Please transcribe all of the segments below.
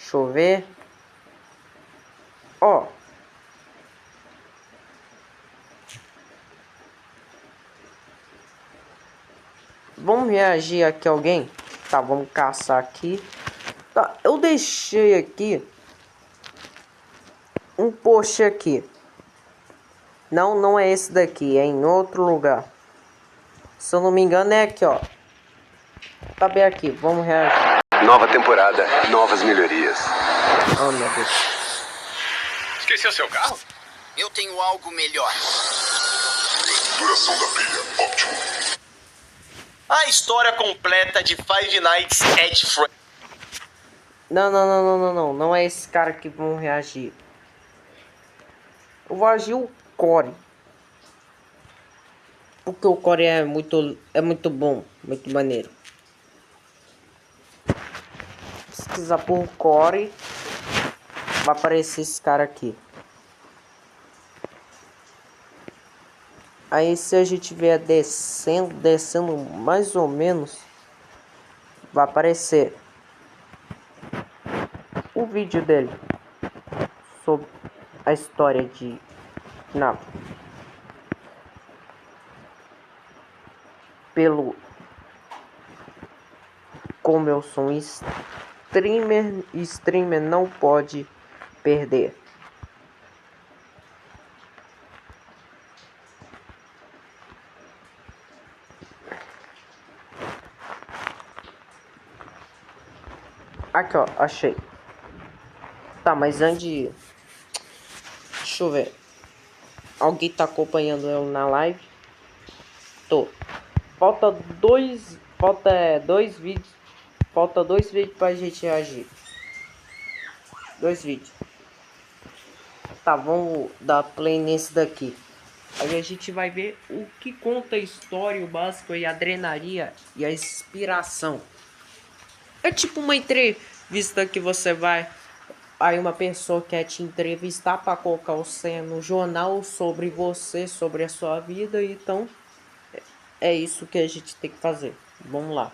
Deixa eu ver. Ó. Vamos reagir aqui alguém? Tá, vamos caçar aqui. Tá, eu deixei aqui um post aqui. Não é esse daqui, é em outro lugar. Se eu não me engano é aqui, ó. Tá bem aqui, vamos reagir. Nova temporada, novas melhorias. Oh, meu Deus. Esqueceu seu carro? Eu tenho algo melhor. Duração da pilha, ótimo. A história completa de Five Nights at Freddy's. Não é esse cara que vão reagir. Eu vou agir o Core. Porque o Core é muito bom, muito maneiro. Pesquisar por Core, vai aparecer esse cara aqui. Aí se a gente vier descendo mais ou menos, vai aparecer o vídeo dele sobre a história de FNAF. Como eu sou um streamer não pode perder. Aqui, ó, achei. Tá, mas antes, deixa eu ver. Alguém tá acompanhando eu na live? Tô. Falta dois vídeos. Falta 2 vídeos pra gente reagir. 2 vídeos. Tá, vamos dar play nesse daqui. Aí a gente vai ver o que conta a história, o básico e a adrenalina e a inspiração. É tipo uma entrevista que você vai... Aí uma pessoa quer te entrevistar para colocar o cena no jornal sobre você, sobre a sua vida. Então, é isso que a gente tem que fazer. Vamos lá.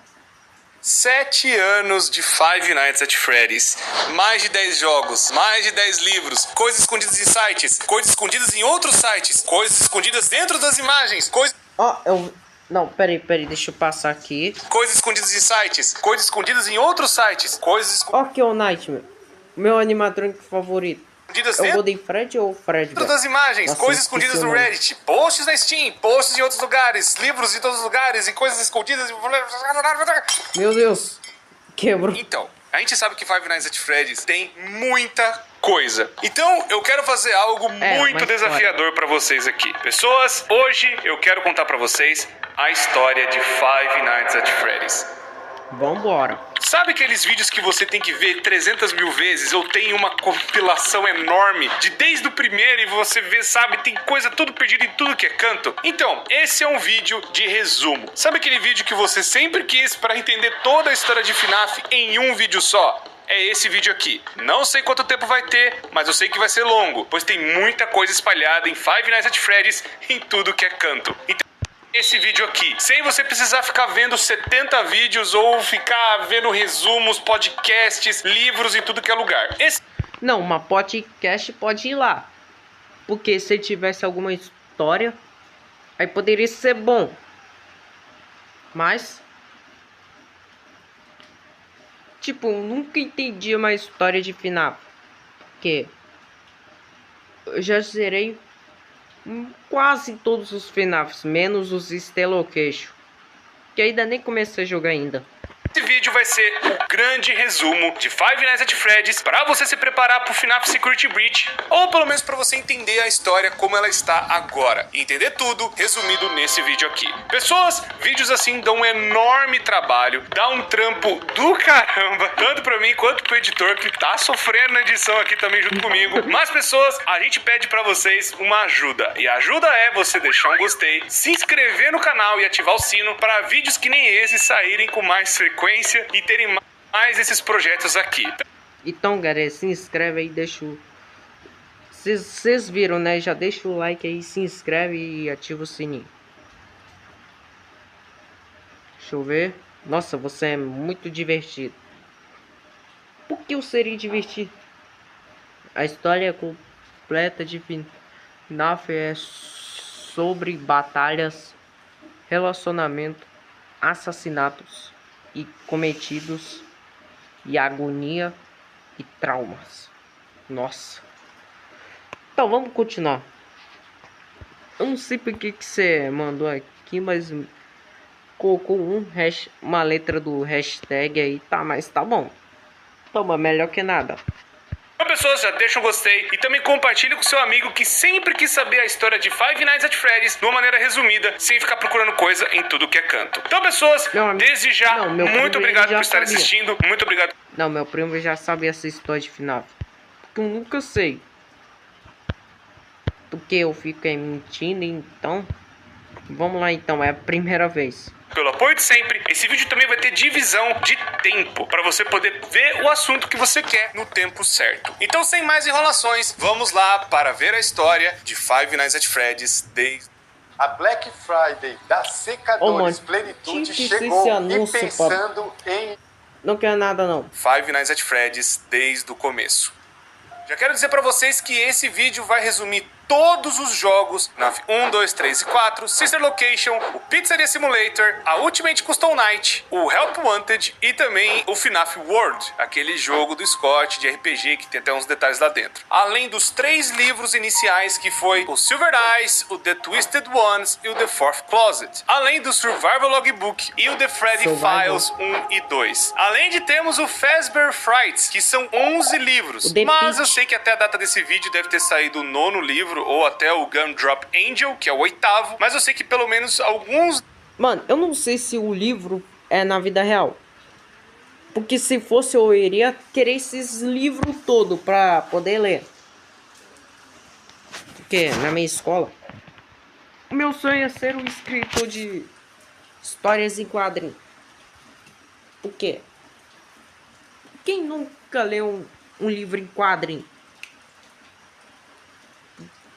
7 anos de Five Nights at Freddy's. Mais de 10 jogos, mais de 10 livros, coisas escondidas em sites, coisas escondidas em outros sites, coisas escondidas dentro das imagens, Ó, Não, peraí, deixa eu passar aqui. coisas escondidas em sites, coisas escondidas em outros sites, coisas Ó, aqui é o Nightmare. Meu animatrônico favorito. escondidas É o dentro Golden Fred ou o Fred? das imagens, Nossa, coisas esqueci escondidas o no nome. Reddit, posts na Steam, posts em outros lugares, livros em todos os lugares e coisas escondidas. Meu Deus. Quebrou. Então, a gente sabe que Five Nights at Freddy's tem muita coisa. Então, eu quero fazer algo muito mas desafiador pra vocês aqui. Pessoas, hoje eu quero contar pra vocês a história de Five Nights at Freddy's. Vambora. Sabe aqueles vídeos que você tem que ver 300 mil vezes? Eu tenho uma compilação enorme de desde o primeiro e você vê, sabe, tem coisa tudo perdida em tudo que é canto. Então, esse é um vídeo de resumo. Sabe aquele vídeo que você sempre quis pra entender toda a história de FNAF em um vídeo só? É esse vídeo aqui. Não sei quanto tempo vai ter, mas eu sei que vai ser longo, pois tem muita coisa espalhada em Five Nights at Freddy's em tudo que é canto. Então, esse vídeo aqui, sem você precisar ficar vendo 70 vídeos ou ficar vendo resumos, podcasts, livros em tudo que é lugar. Não, uma podcast pode ir lá. Porque se tivesse alguma história, aí poderia ser bom. Mas... tipo, eu nunca entendi uma história de FNAF. Porque... eu já zerei... quase todos os FNAFs, menos os Stelocation, que ainda nem comecei a jogar ainda. Esse vídeo vai ser o grande resumo de Five Nights at Freddy's para você se preparar para o FNAF Security Breach, ou pelo menos para você entender a história como ela está agora, e entender tudo resumido nesse vídeo aqui. Pessoas, vídeos assim dão um enorme trabalho, dá um trampo do caramba, tanto para mim quanto pro editor que tá sofrendo na edição aqui também junto comigo. Mas pessoas, a gente pede para vocês uma ajuda, e a ajuda é você deixar um gostei, se inscrever no canal e ativar o sino para vídeos que nem esse saírem com mais frequência e terem mais esses projetos aqui. Então, galera, se inscreve aí, deixa o... Vocês viram, né? Já deixa o like aí, se inscreve e ativa o sininho. Deixa eu ver. Nossa, você é muito divertido. Por que seria divertido. A história completa de FNAF é sobre batalhas, relacionamento, assassinatos e cometidos e agonia e traumas. Nossa. Então vamos continuar. Eu não sei porque que você mandou aqui, mas colocou uma letra do hashtag aí, tá, mas tá bom. Toma, melhor que nada. Então, pessoas, já deixa um gostei e também compartilhe com seu amigo que sempre quis saber a história de Five Nights at Freddy's de uma maneira resumida, sem ficar procurando coisa em tudo que é canto. Então, pessoas, desde já, muito obrigado por estar assistindo. Muito obrigado. Não, meu primo já sabe essa história de FNAF. Porque eu nunca sei. Porque eu fico mentindo, então... Vamos lá, então. É a primeira vez. Pelo apoio de sempre, esse vídeo também vai ter divisão de tempo, para você poder ver o assunto que você quer no tempo certo. Então, sem mais enrolações, vamos lá para ver a história de Five Nights at Freddy's desde... A Black Friday da Secadores Plenitude chegou e pensando em... Não quero nada, não. Five Nights at Freddy's desde o começo. Já quero dizer para vocês que esse vídeo vai resumir todos os jogos, FNAF 1, 2, 3 e 4, Sister Location, o Pizzeria Simulator, a Ultimate Custom Night, o Help Wanted e também o FNAF World, aquele jogo do Scott de RPG que tem até uns detalhes lá dentro. Além dos 3 livros iniciais que foi o Silver Eyes, o The Twisted Ones e o The Fourth Closet. Além do Survival Logbook e o The Freddy Files 1 e 2. Além de termos o Fazbear Frights, que são 11 livros. Mas eu sei que até a data desse vídeo deve ter saído o 9º livro, ou até o Gumdrop Angel, que é o 8º, mas eu sei que pelo menos alguns... Mano, eu não sei se o livro é na vida real. Porque se fosse, eu iria querer esses livros todos pra poder ler. Porque na minha escola, o meu sonho é ser um escritor de histórias em quadrinhos. Por quê? Quem nunca leu um livro em quadrinho?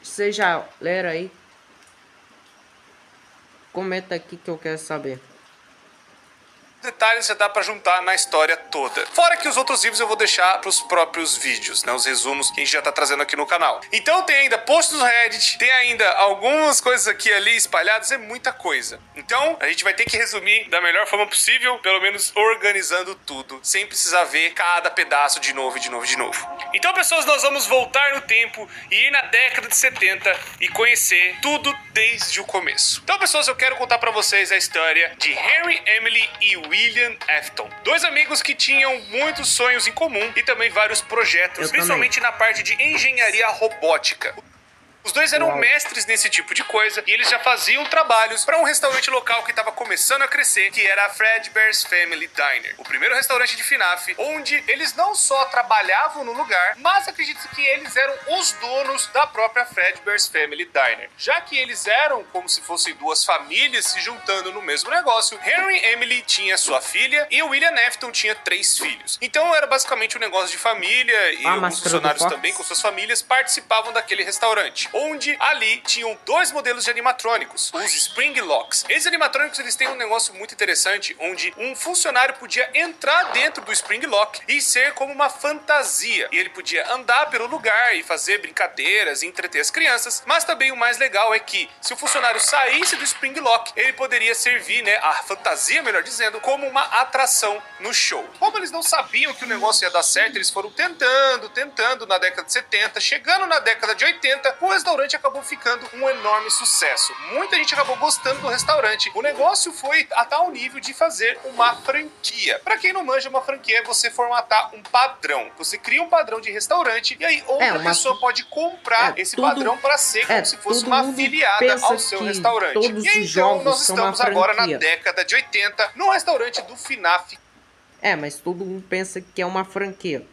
Você já leram aí? Comenta aqui que eu quero saber. Detalhes já dá pra juntar na história toda. Fora que os outros livros eu vou deixar pros próprios vídeos, né? Os resumos que a gente já tá trazendo aqui no canal. Então tem ainda posts no Reddit, tem ainda algumas coisas aqui e ali espalhadas, é muita coisa. Então a gente vai ter que resumir da melhor forma possível, pelo menos organizando tudo, sem precisar ver cada pedaço de novo, de novo, de novo. Então, pessoas, nós vamos voltar no tempo e ir na década de 70 e conhecer tudo desde o começo. Então, pessoas, eu quero contar pra vocês a história de Henry, Emily e William Afton. 2 amigos que tinham muitos sonhos em comum e também vários projetos, principalmente na parte de engenharia robótica. Os 2 eram mestres nesse tipo de coisa e eles já faziam trabalhos para um restaurante local que estava começando a crescer, que era a Fredbear's Family Diner. O primeiro restaurante de FNAF, onde eles não só trabalhavam no lugar, mas acredito que eles eram os donos da própria Fredbear's Family Diner. Já que eles eram como se fossem 2 famílias se juntando no mesmo negócio, Henry Emily tinha sua filha e o William Afton tinha 3 filhos. Então era basicamente um negócio de família e os funcionários também com suas famílias participavam daquele restaurante, onde ali tinham 2 modelos de animatrônicos, os Spring Locks. Esses animatrônicos, eles têm um negócio muito interessante, onde um funcionário podia entrar dentro do Spring Lock e ser como uma fantasia. E ele podia andar pelo lugar e fazer brincadeiras e entreter as crianças. Mas também o mais legal é que, se o funcionário saísse do Spring Lock, ele poderia servir, né, a fantasia, melhor dizendo, como uma atração no show. Como eles não sabiam que o negócio ia dar certo, eles foram tentando na década de 70, chegando na década de 80, o restaurante acabou ficando um enorme sucesso. Muita gente acabou gostando do restaurante. O negócio foi a tal nível de fazer uma franquia. Pra quem não manja, uma franquia é você formatar um padrão. Você cria um padrão de restaurante e aí outra pessoa pode comprar esse padrão para ser como se fosse uma afiliada ao seu restaurante. E aí, então nós estamos agora na década de 80 no restaurante do FNAF. Mas todo mundo pensa que é uma franquia.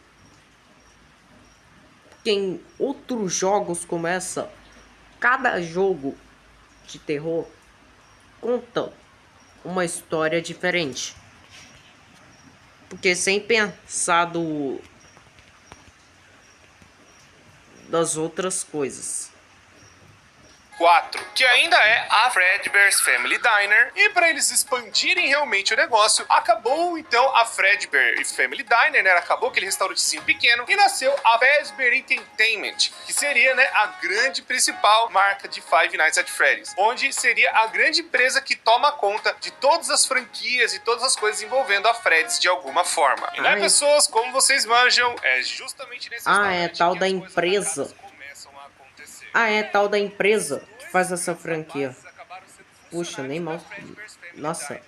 Em outros jogos como essa, cada jogo de terror conta uma história diferente. Porque sem pensar das outras coisas. 4, que ainda é a Fredbear's Family Diner. E para eles expandirem realmente o negócio, acabou então a Fredbear's Family Diner, né? Acabou aquele restaurantezinho pequeno e nasceu a Fazbear Entertainment, que seria, né, a grande principal marca de Five Nights at Freddy's, onde seria a grande empresa que toma conta de todas as franquias e todas as coisas envolvendo a Freddy's de alguma forma. E, né, pessoas, como vocês manjam, é justamente nesse é tal da empresa. É tal da empresa que faz essa franquia. Puxa, nem mal. Nossa,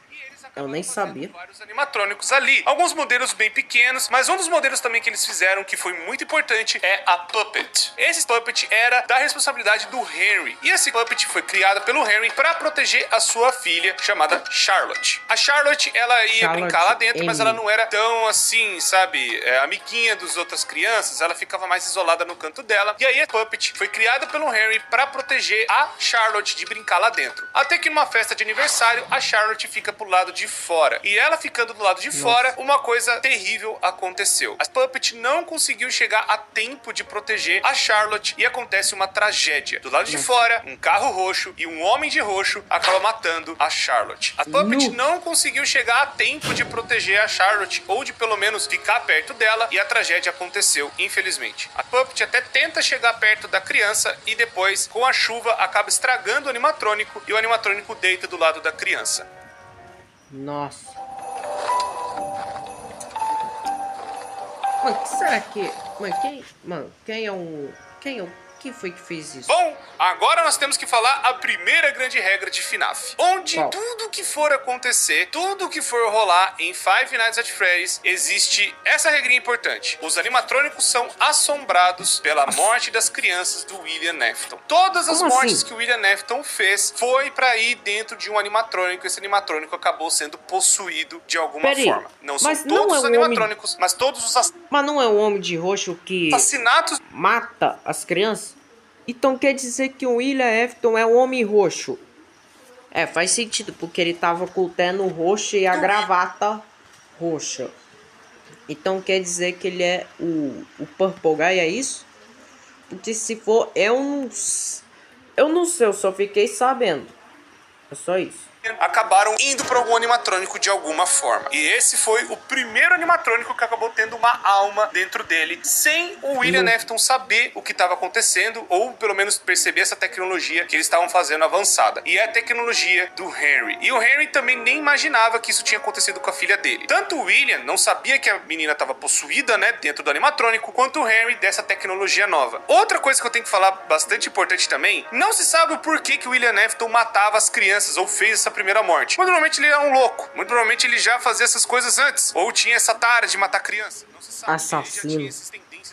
eu nem sabia. Vários animatrônicos ali. Alguns modelos bem pequenos, mas um dos modelos também que eles fizeram que foi muito importante é a Puppet. Esse Puppet era da responsabilidade do Henry. E esse Puppet foi criado pelo Henry para proteger a sua filha, chamada Charlotte. A Charlotte, ela ia brincar lá dentro, mas ela não era tão assim, sabe, amiguinha das outras crianças. Ela ficava mais isolada no canto dela. E aí a Puppet foi criada pelo Henry para proteger a Charlotte de brincar lá dentro. Até que numa festa de aniversário, a Charlotte fica pro lado de fora. E ela ficando do lado de fora, uma coisa terrível aconteceu. A Puppet não conseguiu chegar a tempo de proteger a Charlotte e acontece uma tragédia. Do lado de fora, um carro roxo e um homem de roxo acaba matando a Charlotte. A Puppet não conseguiu chegar a tempo de proteger a Charlotte ou de pelo menos ficar perto dela e a tragédia aconteceu, infelizmente. A Puppet até tenta chegar perto da criança e depois, com a chuva, acaba estragando o animatrônico e o animatrônico deita do lado da criança. Nossa. Mano, será que... Quem foi que fez isso? Bom, agora nós temos que falar a primeira grande regra de FNAF. Onde tudo que for acontecer, tudo que for rolar em Five Nights at Freddy's, existe essa regrinha importante. Os animatrônicos são assombrados pela morte das crianças do William Afton. Todas as mortes que o William Afton fez foi pra ir dentro de um animatrônico. Esse animatrônico acabou sendo possuído de alguma forma. Não são todos os animatrônicos, mas todos os Mas não é o homem de roxo que assassinatos mata as crianças? Então quer dizer que o William Afton é o homem roxo. Faz sentido, porque ele tava com o terno roxo e a gravata roxa. Então quer dizer que ele é o Purple Guy, é isso? Porque se for, eu não sei, eu só fiquei sabendo. É só isso. Acabaram indo para algum animatrônico de alguma forma. E esse foi o primeiro animatrônico que acabou tendo uma alma dentro dele, sem o William Afton saber o que estava acontecendo, ou pelo menos perceber essa tecnologia que eles estavam fazendo avançada. E é a tecnologia do Henry. E o Henry também nem imaginava que isso tinha acontecido com a filha dele. Tanto o William não sabia que a menina estava possuída, né, dentro do animatrônico, quanto o Henry dessa tecnologia nova. Outra coisa que eu tenho que falar bastante importante também, não se sabe o porquê que o William Afton matava as crianças, ou fez essa primeira morte. Muito provavelmente ele era um louco. Muito provavelmente ele já fazia essas coisas antes. Ou tinha essa tara de matar criança. Não se sabe. Assassino.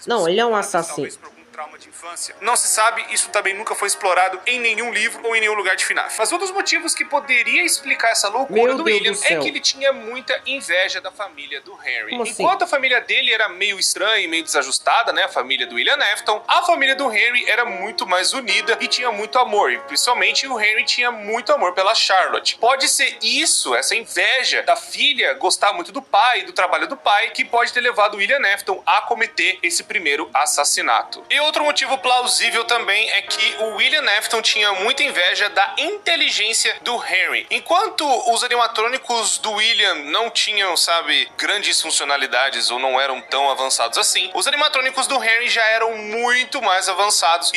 Não, ele é um assassino. Trauma de infância. Não se sabe, isso também nunca foi explorado em nenhum livro ou em nenhum lugar de FNAF. Mas um dos motivos que poderia explicar essa loucura do William é que ele tinha muita inveja da família do Henry. Enquanto a família dele era meio estranha e meio desajustada, né, a família do William Afton, a família do Henry era muito mais unida e tinha muito amor. E principalmente o Henry tinha muito amor pela Charlotte. Pode ser isso, essa inveja da filha gostar muito do pai, do trabalho do pai, que pode ter levado o William Afton a cometer esse primeiro assassinato. E outro motivo plausível também é que o William Afton tinha muita inveja da inteligência do Henry. Enquanto os animatrônicos do William não tinham, sabe, grandes funcionalidades ou não eram tão avançados assim, os animatrônicos do Henry já eram muito mais avançados.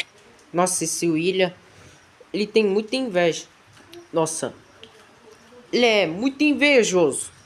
Nossa, esse William, ele tem muita inveja. Nossa, ele é muito invejoso.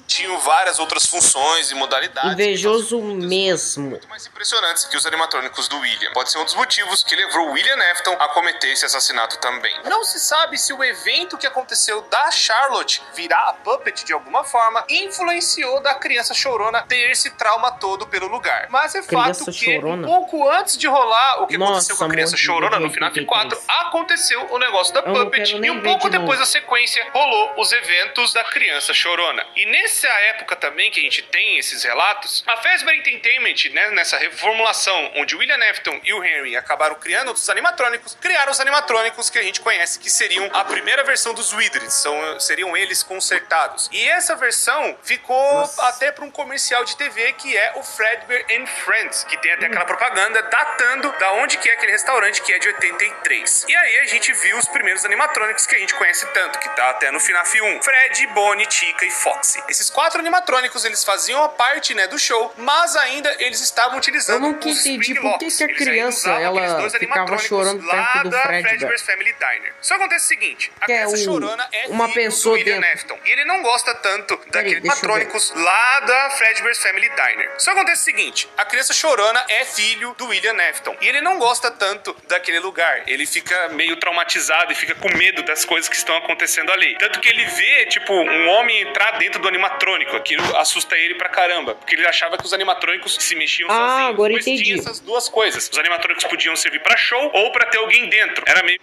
Tinham várias outras funções e modalidades. Invejoso mesmo. Muito mais impressionantes que os animatrônicos do William. Pode ser um dos motivos que levou o William Afton a cometer esse assassinato também. Não se sabe se o evento que aconteceu da Charlotte virar a Puppet de alguma forma influenciou da criança chorona ter esse trauma todo pelo lugar. Mas é fato que um pouco antes de rolar o que aconteceu com a criança chorona no FNAF 4, aconteceu o negócio da Puppet e um pouco depois da sequência rolou os eventos da criança chorona. E nesse nessa época também que a gente tem esses relatos, a Fazbear Entertainment, né, nessa reformulação onde o William Afton e o Henry acabaram criando outros animatrônicos, criaram os animatrônicos que a gente conhece, que seriam a primeira versão dos Wizards, seriam eles consertados. E essa versão ficou até para um comercial de TV que é o Fazbear and Friends, que tem até aquela propaganda datando da onde que é aquele restaurante, que é de 83. E aí a gente viu os primeiros animatrônicos que a gente conhece tanto, que tá até no FNAF 1. Fred, Bonnie, Chica e Foxy. Esses 4 animatrônicos, eles faziam a parte, né, do show, mas ainda eles estavam utilizando eu nunca entendi por que a criança, ela ficava chorando perto do Fredbear's Family Diner. Só acontece o seguinte, a criança chorona é uma pessoa do William Afton, e ele não gosta tanto daqueles animatrônicos lá da Fredbear's Family Diner. Só acontece o seguinte, a criança chorona é filho do William Afton, e ele não gosta tanto daquele lugar. Ele fica meio traumatizado e fica com medo das coisas que estão acontecendo ali. Tanto que ele vê, tipo, um homem entrar dentro do animatrônico. Aquilo assusta ele pra caramba, porque ele achava que os animatrônicos se mexiam sozinhos. Agora pois entendi. tinha essas duas coisas. Os animatrônicos podiam servir pra show ou pra ter alguém dentro. Era meio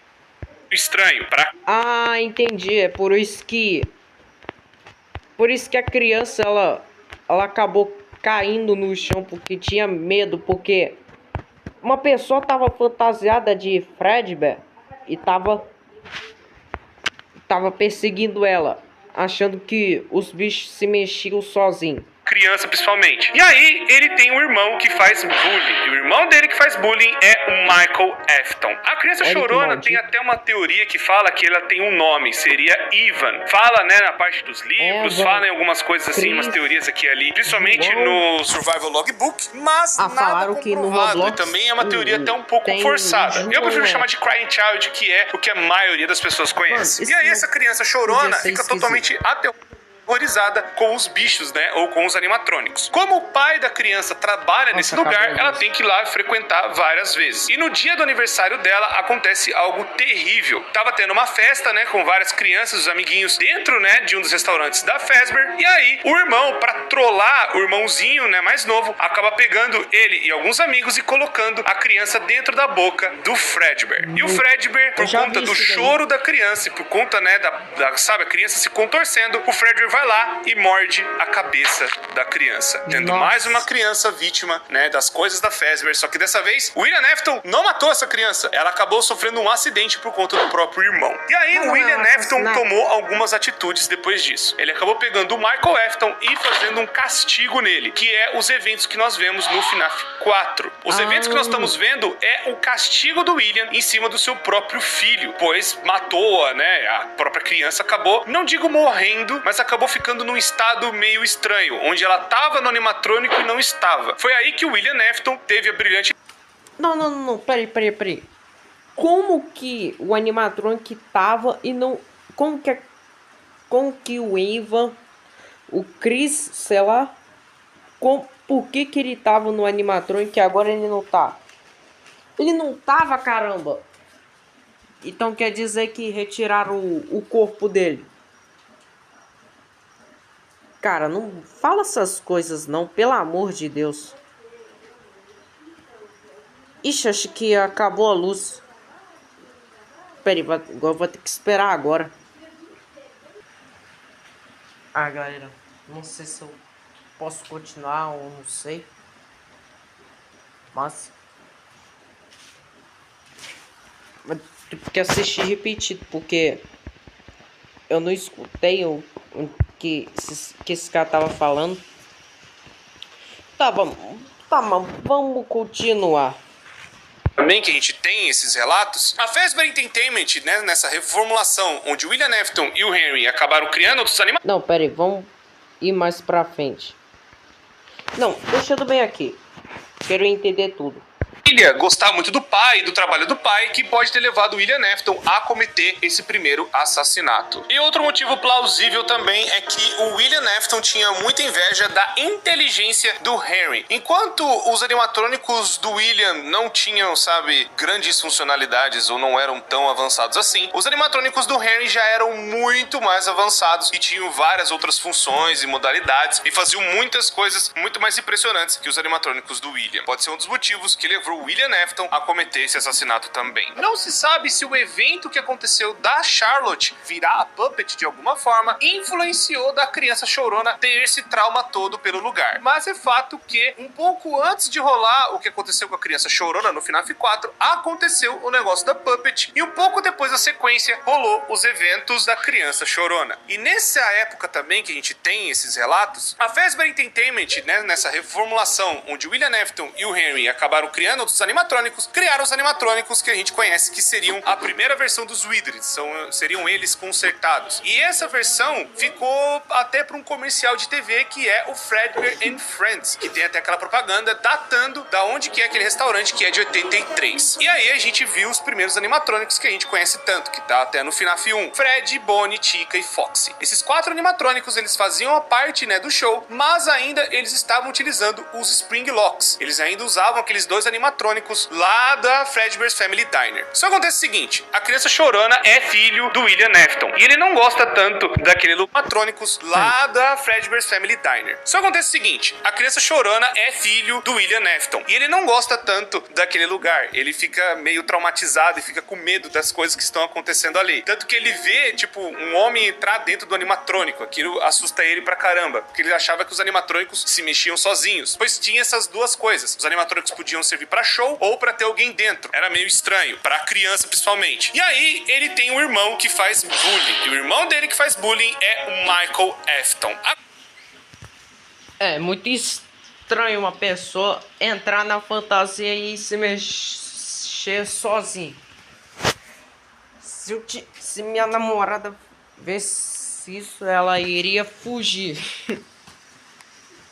estranho. Entendi. É por isso que a criança, ela acabou caindo no chão, porque tinha medo, porque uma pessoa tava fantasiada de Fredbear e tava perseguindo ela, achando que os bichos se mexiam sozinhos. Criança, principalmente. E aí, ele tem um irmão que faz bullying. E o irmão dele que faz bullying é o Michael Afton. A criança chorona tem até uma teoria que fala que ela tem um nome. Seria Ivan. Fala, né, na parte dos livros. Fala em algumas coisas assim, umas teorias aqui e ali. Principalmente no Survival Logbook. Mas nada falaram que no Roblox, e também é uma teoria até um pouco forçada. Eu prefiro chamar de Crying Child, que é o que a maioria das pessoas conhece. E aí, essa criança chorona fica totalmente aterrorizada com os bichos, né, ou com os animatrônicos. Como o pai da criança trabalha nesse lugar, ela tem que ir lá frequentar várias vezes. E no dia do aniversário dela, acontece algo terrível. Tava tendo uma festa, né, com várias crianças, os amiguinhos, dentro, né, de um dos restaurantes da Fazbear. E aí, o irmão, pra trollar o irmãozinho, né, mais novo, acaba pegando ele e alguns amigos e colocando a criança dentro da boca do Fredbear. E o Fredbear, por conta do choro da criança e por conta, né, sabe, a criança se contorcendo, o Fredbear vai lá e morde a cabeça da criança, tendo mais uma criança vítima, né, das coisas da Fazbear. Só que dessa vez, o William Afton não matou essa criança. Ela acabou sofrendo um acidente por conta do próprio irmão. E aí, o William Afton tomou algumas atitudes depois disso. Ele acabou pegando o Michael Afton e fazendo um castigo nele, que é os eventos que nós vemos no FNAF 4. Os eventos que nós estamos vendo é o castigo do William em cima do seu próprio filho, pois matou-a, né, a própria criança acabou, não digo morrendo, mas acabou ficando num estado meio estranho, onde ela tava no animatrônico e não estava. Foi aí que o William Afton teve a brilhante... Não, peraí. Como que o animatrônico tava e não... Como que o Ivan, o Chris, sei lá... Por que ele tava no animatrônico e agora ele não tá? Ele não tava, caramba! Então quer dizer que retiraram o corpo dele. Cara, não fala essas coisas não, pelo amor de Deus. Ixi, acho que acabou a luz. Pera aí, eu vou ter que esperar agora. Galera, não sei se eu posso continuar ou não sei. Mas tive que assistir repetido, porque eu não escutei o que esse cara tava falando. Tá, vamos continuar. Também que a gente tem esses relatos, a Fazbear Entertainment, né, nessa reformulação, onde o William Afton e o Henry acabaram criando outros animais... Não, pera aí, vamos ir mais pra frente. Não, deixando bem aqui. Quero entender tudo. Filha gostar muito do pai, do trabalho do pai, que pode ter levado William Afton a cometer esse primeiro assassinato. E outro motivo plausível também é que o William Afton tinha muita inveja da inteligência do Henry. Enquanto os animatrônicos do William não tinham, sabe, grandes funcionalidades ou não eram tão avançados assim, os animatrônicos do Henry já eram muito mais avançados e tinham várias outras funções e modalidades e faziam muitas coisas muito mais impressionantes que os animatrônicos do William. Pode ser um dos motivos que levou o William Afton a cometer esse assassinato também. Não se sabe se o evento que aconteceu da Charlotte virar a Puppet de alguma forma influenciou da criança chorona ter esse trauma todo pelo lugar. Mas é fato que um pouco antes de rolar o que aconteceu com a criança chorona no FNAF 4, aconteceu o negócio da Puppet e um pouco depois da sequência rolou os eventos da criança chorona. E nessa época também que a gente tem esses relatos, a Fazbear Entertainment, né, nessa reformulação onde o William Afton e o Henry acabaram criando outros animatrônicos, criaram os animatrônicos que a gente conhece que seriam a primeira versão dos Wizards, seriam eles consertados. E essa versão ficou até para um comercial de TV que é o Fazbear and Friends, que tem até aquela propaganda datando da onde que é aquele restaurante, que é de 83. E aí a gente viu os primeiros animatrônicos que a gente conhece tanto, que tá até no FNAF 1, Fred, Bonnie, Chica e Foxy. Esses 4 animatrônicos, eles faziam a parte, né, do show, mas ainda eles estavam utilizando os Spring Locks. Eles ainda usavam aqueles 2 animatrônicos lá da Fazbear's Family Diner. Só acontece o seguinte, a criança chorona é filho do William Afton, e ele não gosta tanto daquele animatrônicos lá da Fazbear's Family Diner. Só acontece o seguinte, a criança chorona é filho do William Afton, e ele não gosta tanto daquele lugar. Ele fica meio traumatizado e fica com medo das coisas que estão acontecendo ali. Tanto que ele vê, tipo, um homem entrar dentro do animatrônico. Aquilo assusta ele pra caramba, porque ele achava que os animatrônicos se mexiam sozinhos, pois tinha essas duas coisas. Os animatrônicos podiam servir pra show ou pra ter alguém dentro. Era meio estranho, pra criança principalmente. E aí, ele tem um irmão que faz bullying. E o irmão dele que faz bullying é o Michael Afton. É muito estranho uma pessoa entrar na fantasia e se mexer sozinho. Se minha namorada visse isso, ela iria fugir.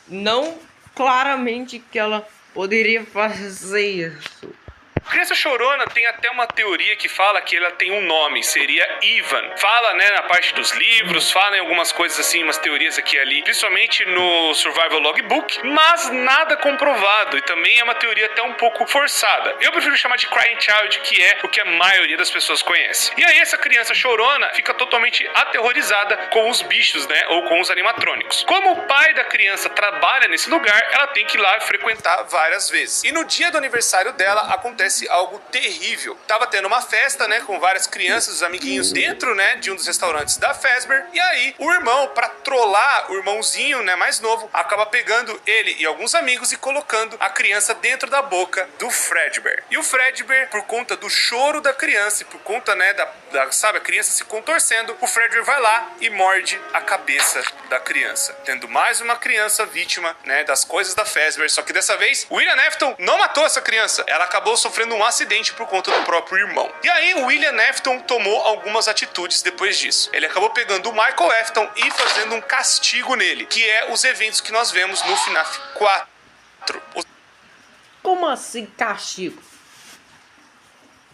Não claramente que ela poderia fazer isso. A criança chorona tem até uma teoria que fala que ela tem um nome, seria Ivan. Fala, né, na parte dos livros, fala em algumas coisas assim, umas teorias aqui e ali, principalmente no Survival Logbook, mas nada comprovado, e também é uma teoria até um pouco forçada. Eu prefiro chamar de Crying Child, que é o que a maioria das pessoas conhece. E aí essa criança chorona fica totalmente aterrorizada com os bichos, né, ou com os animatrônicos. Como o pai da criança trabalha nesse lugar, ela tem que ir lá frequentar várias vezes. E no dia do aniversário dela, acontece algo terrível. Tava tendo uma festa, né, com várias crianças, os amiguinhos dentro, né, de um dos restaurantes da Fazbear, e aí o irmão, pra trollar o irmãozinho, né, mais novo, acaba pegando ele e alguns amigos e colocando a criança dentro da boca do Fredbear. E o Fredbear, por conta do choro da criança e por conta, né, sabe, a criança se contorcendo, o Fredbear vai lá e morde a cabeça da criança, tendo mais uma criança vítima, né, das coisas da Fazbear, só que dessa vez, o William Afton não matou essa criança, ela acabou sofrendo um acidente por conta do próprio irmão. E aí o William Afton tomou algumas atitudes depois disso. Ele acabou pegando o Michael Afton e fazendo um castigo nele, que é os eventos que nós vemos no FNAF 4. Como assim castigo?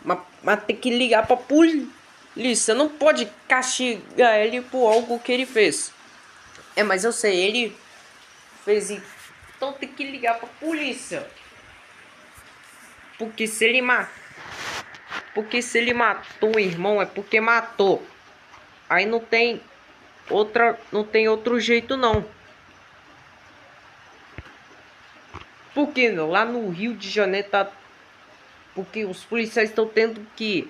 Mas tem que ligar pra polícia. Não pode castigar ele por algo que ele fez. É, mas eu sei, ele fez isso. Então tem que ligar pra polícia. Porque se ele matou o irmão, é porque matou. Aí não tem outro jeito não. Porque não? Lá no Rio de Janeiro tá... Porque os policiais estão tendo que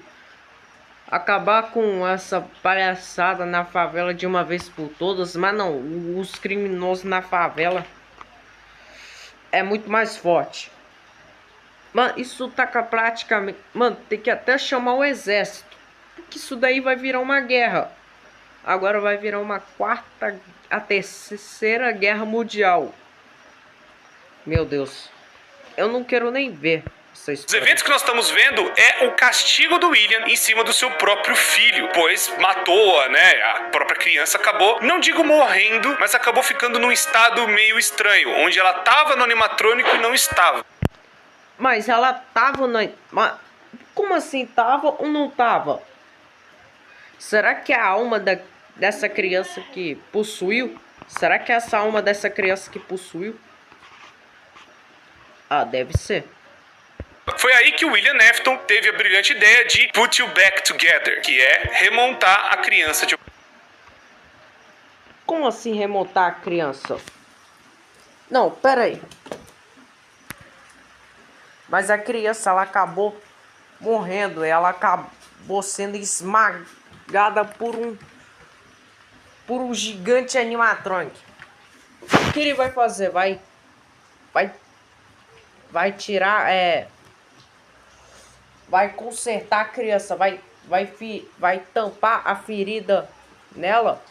acabar com essa palhaçada na favela de uma vez por todas. Mas não, os criminosos na favela é muito mais forte. Mano, isso taca praticamente... Mano, tem que até chamar o exército. Porque isso daí vai virar uma guerra. Agora vai virar uma a terceira guerra mundial. Meu Deus. Eu não quero nem ver essa história. Os eventos que nós estamos vendo é o castigo do William em cima do seu próprio filho. Pois matou, né? A própria criança acabou, não digo morrendo, mas acabou ficando num estado meio estranho. Onde ela tava no animatrônico e não estava. Mas ela tava na... Mas como assim? Tava ou não tava? Será que é a alma dessa criança que possuiu? Será que é essa alma dessa criança que possuiu? Ah, deve ser. Foi aí que o William Afton teve a brilhante ideia de Put You Back Together, que é remontar a criança de... Como assim remontar a criança? Não, pera aí. Mas a criança, ela acabou morrendo. Ela acabou sendo esmagada por um gigante animatrônico. O que ele vai fazer? Vai tirar, vai consertar a criança, vai tampar a ferida nela.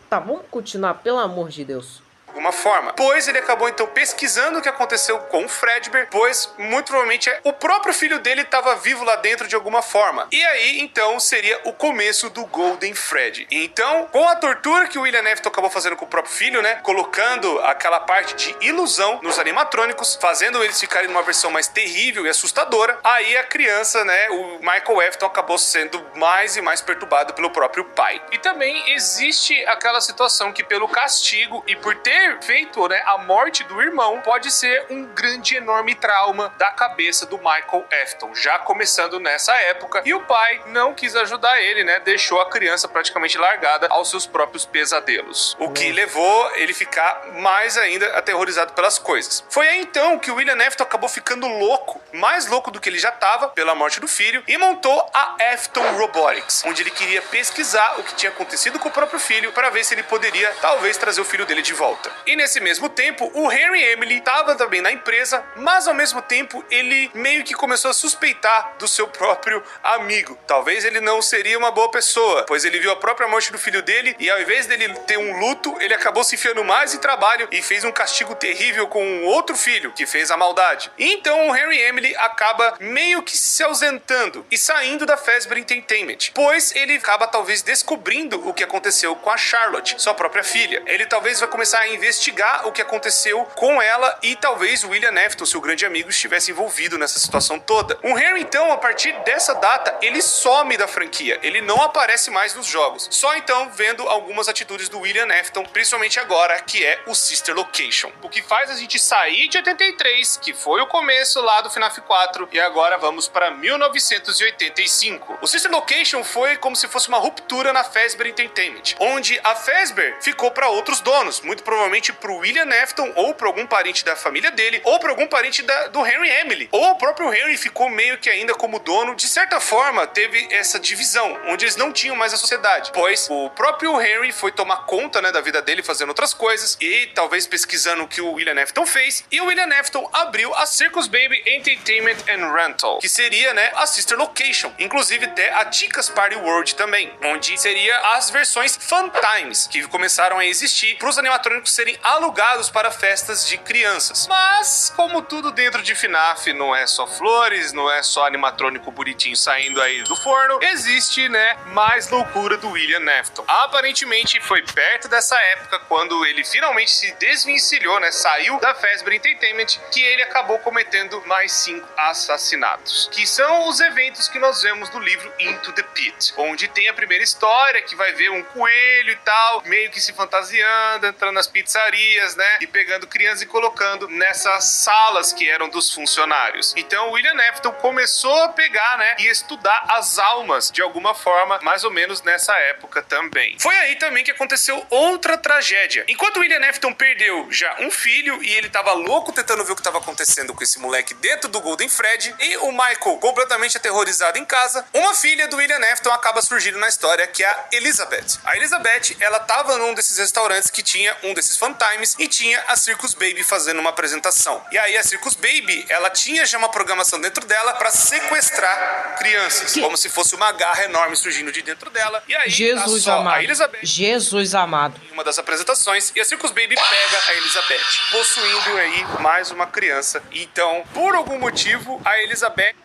Tá, vamos continuar, pelo amor de Deus. Alguma forma, pois ele acabou então pesquisando o que aconteceu com o Fredbear, pois muito provavelmente o próprio filho dele estava vivo lá dentro de alguma forma. E aí então seria o começo do Golden Freddy. Então, com a tortura que o William Afton acabou fazendo com o próprio filho, né, colocando aquela parte de ilusão nos animatrônicos, fazendo eles ficarem numa versão mais terrível e assustadora, aí a criança, né, o Michael Afton acabou sendo mais e mais perturbado pelo próprio pai. E também existe aquela situação que pelo castigo e por ter feito, né, a morte do irmão, pode ser um grande, enorme trauma da cabeça do Michael Afton, já começando nessa época. E o pai não quis ajudar ele, né, deixou a criança praticamente largada aos seus próprios pesadelos, o que levou ele ficar mais ainda aterrorizado pelas coisas. Foi aí então que o William Afton acabou ficando louco, mais louco do que ele já estava pela morte do filho, e montou a Afton Robotics, onde ele queria pesquisar o que tinha acontecido com o próprio filho para ver se ele poderia talvez trazer o filho dele de volta. E nesse mesmo tempo, o Henry Emily estava também na empresa, mas ao mesmo tempo ele meio que começou a suspeitar do seu próprio amigo. Talvez ele não seria uma boa pessoa, pois ele viu a própria morte do filho dele e ao invés dele ter um luto, ele acabou se enfiando mais em trabalho e fez um castigo terrível com um outro filho que fez a maldade. E então o Henry Emily acaba meio que se ausentando e saindo da Fazbear Entertainment, pois ele acaba talvez descobrindo o que aconteceu com a Charlotte, sua própria filha. Ele talvez vai começar a investigar o que aconteceu com ela e talvez o William Afton, seu grande amigo, estivesse envolvido nessa situação toda. O Henry, então, a partir dessa data, ele some da franquia. Ele não aparece mais nos jogos. Só então vendo algumas atitudes do William Afton, principalmente agora, que é o Sister Location. O que faz a gente sair de 83, que foi o começo lá do FNAF 4, e agora vamos para 1985. O Sister Location foi como se fosse uma ruptura na Fazbear Entertainment, onde a Fazbear ficou para outros donos, muito provavelmente pro William Afton, ou pra algum parente da família dele, ou pra algum parente do Henry Emily. Ou o próprio Henry ficou meio que ainda como dono. De certa forma, teve essa divisão, onde eles não tinham mais a sociedade, pois o próprio Henry foi tomar conta, né, da vida dele, fazendo outras coisas, e talvez pesquisando o que o William Afton fez, e o William Afton abriu a Circus Baby Entertainment and Rental, que seria, né, a Sister Location. Inclusive até a Chica's Party World também, onde seria as versões Fun Times, que começaram a existir para os animatrônicos serem alugados para festas de crianças. Mas, como tudo dentro de FNAF, não é só flores, não é só animatrônico bonitinho saindo aí do forno, existe, né, mais loucura do William Afton. Aparentemente, foi perto dessa época, quando ele finalmente se desvencilhou, né, saiu da Fazbear Entertainment, que ele acabou cometendo mais 5 assassinatos, que são os eventos que nós vemos no livro Into the Pit, onde tem a primeira história, que vai ver um coelho e tal, meio que se fantasiando, entrando nas pizzarias, né, e pegando crianças e colocando nessas salas que eram dos funcionários. Então o William Afton começou a pegar, né, e estudar as almas de alguma forma, mais ou menos nessa época também. Foi aí também que aconteceu outra tragédia. Enquanto o William Afton perdeu já um filho e ele tava louco tentando ver o que tava acontecendo com esse moleque dentro do Golden Freddy, e o Michael completamente aterrorizado em casa, uma filha do William Afton acaba surgindo na história, que é a Elizabeth. A Elizabeth, ela tava num desses restaurantes que tinha um desses Fun Times e tinha a Circus Baby fazendo uma apresentação. E aí a Circus Baby, ela tinha já uma programação dentro dela para sequestrar crianças, como se fosse uma garra enorme surgindo de dentro dela. E aí Jesus amado. a Elizabeth, Jesus amado. em uma das apresentações, e a Circus Baby pega a Elizabeth, possuindo aí mais uma criança. Então, por algum motivo, a Elizabeth,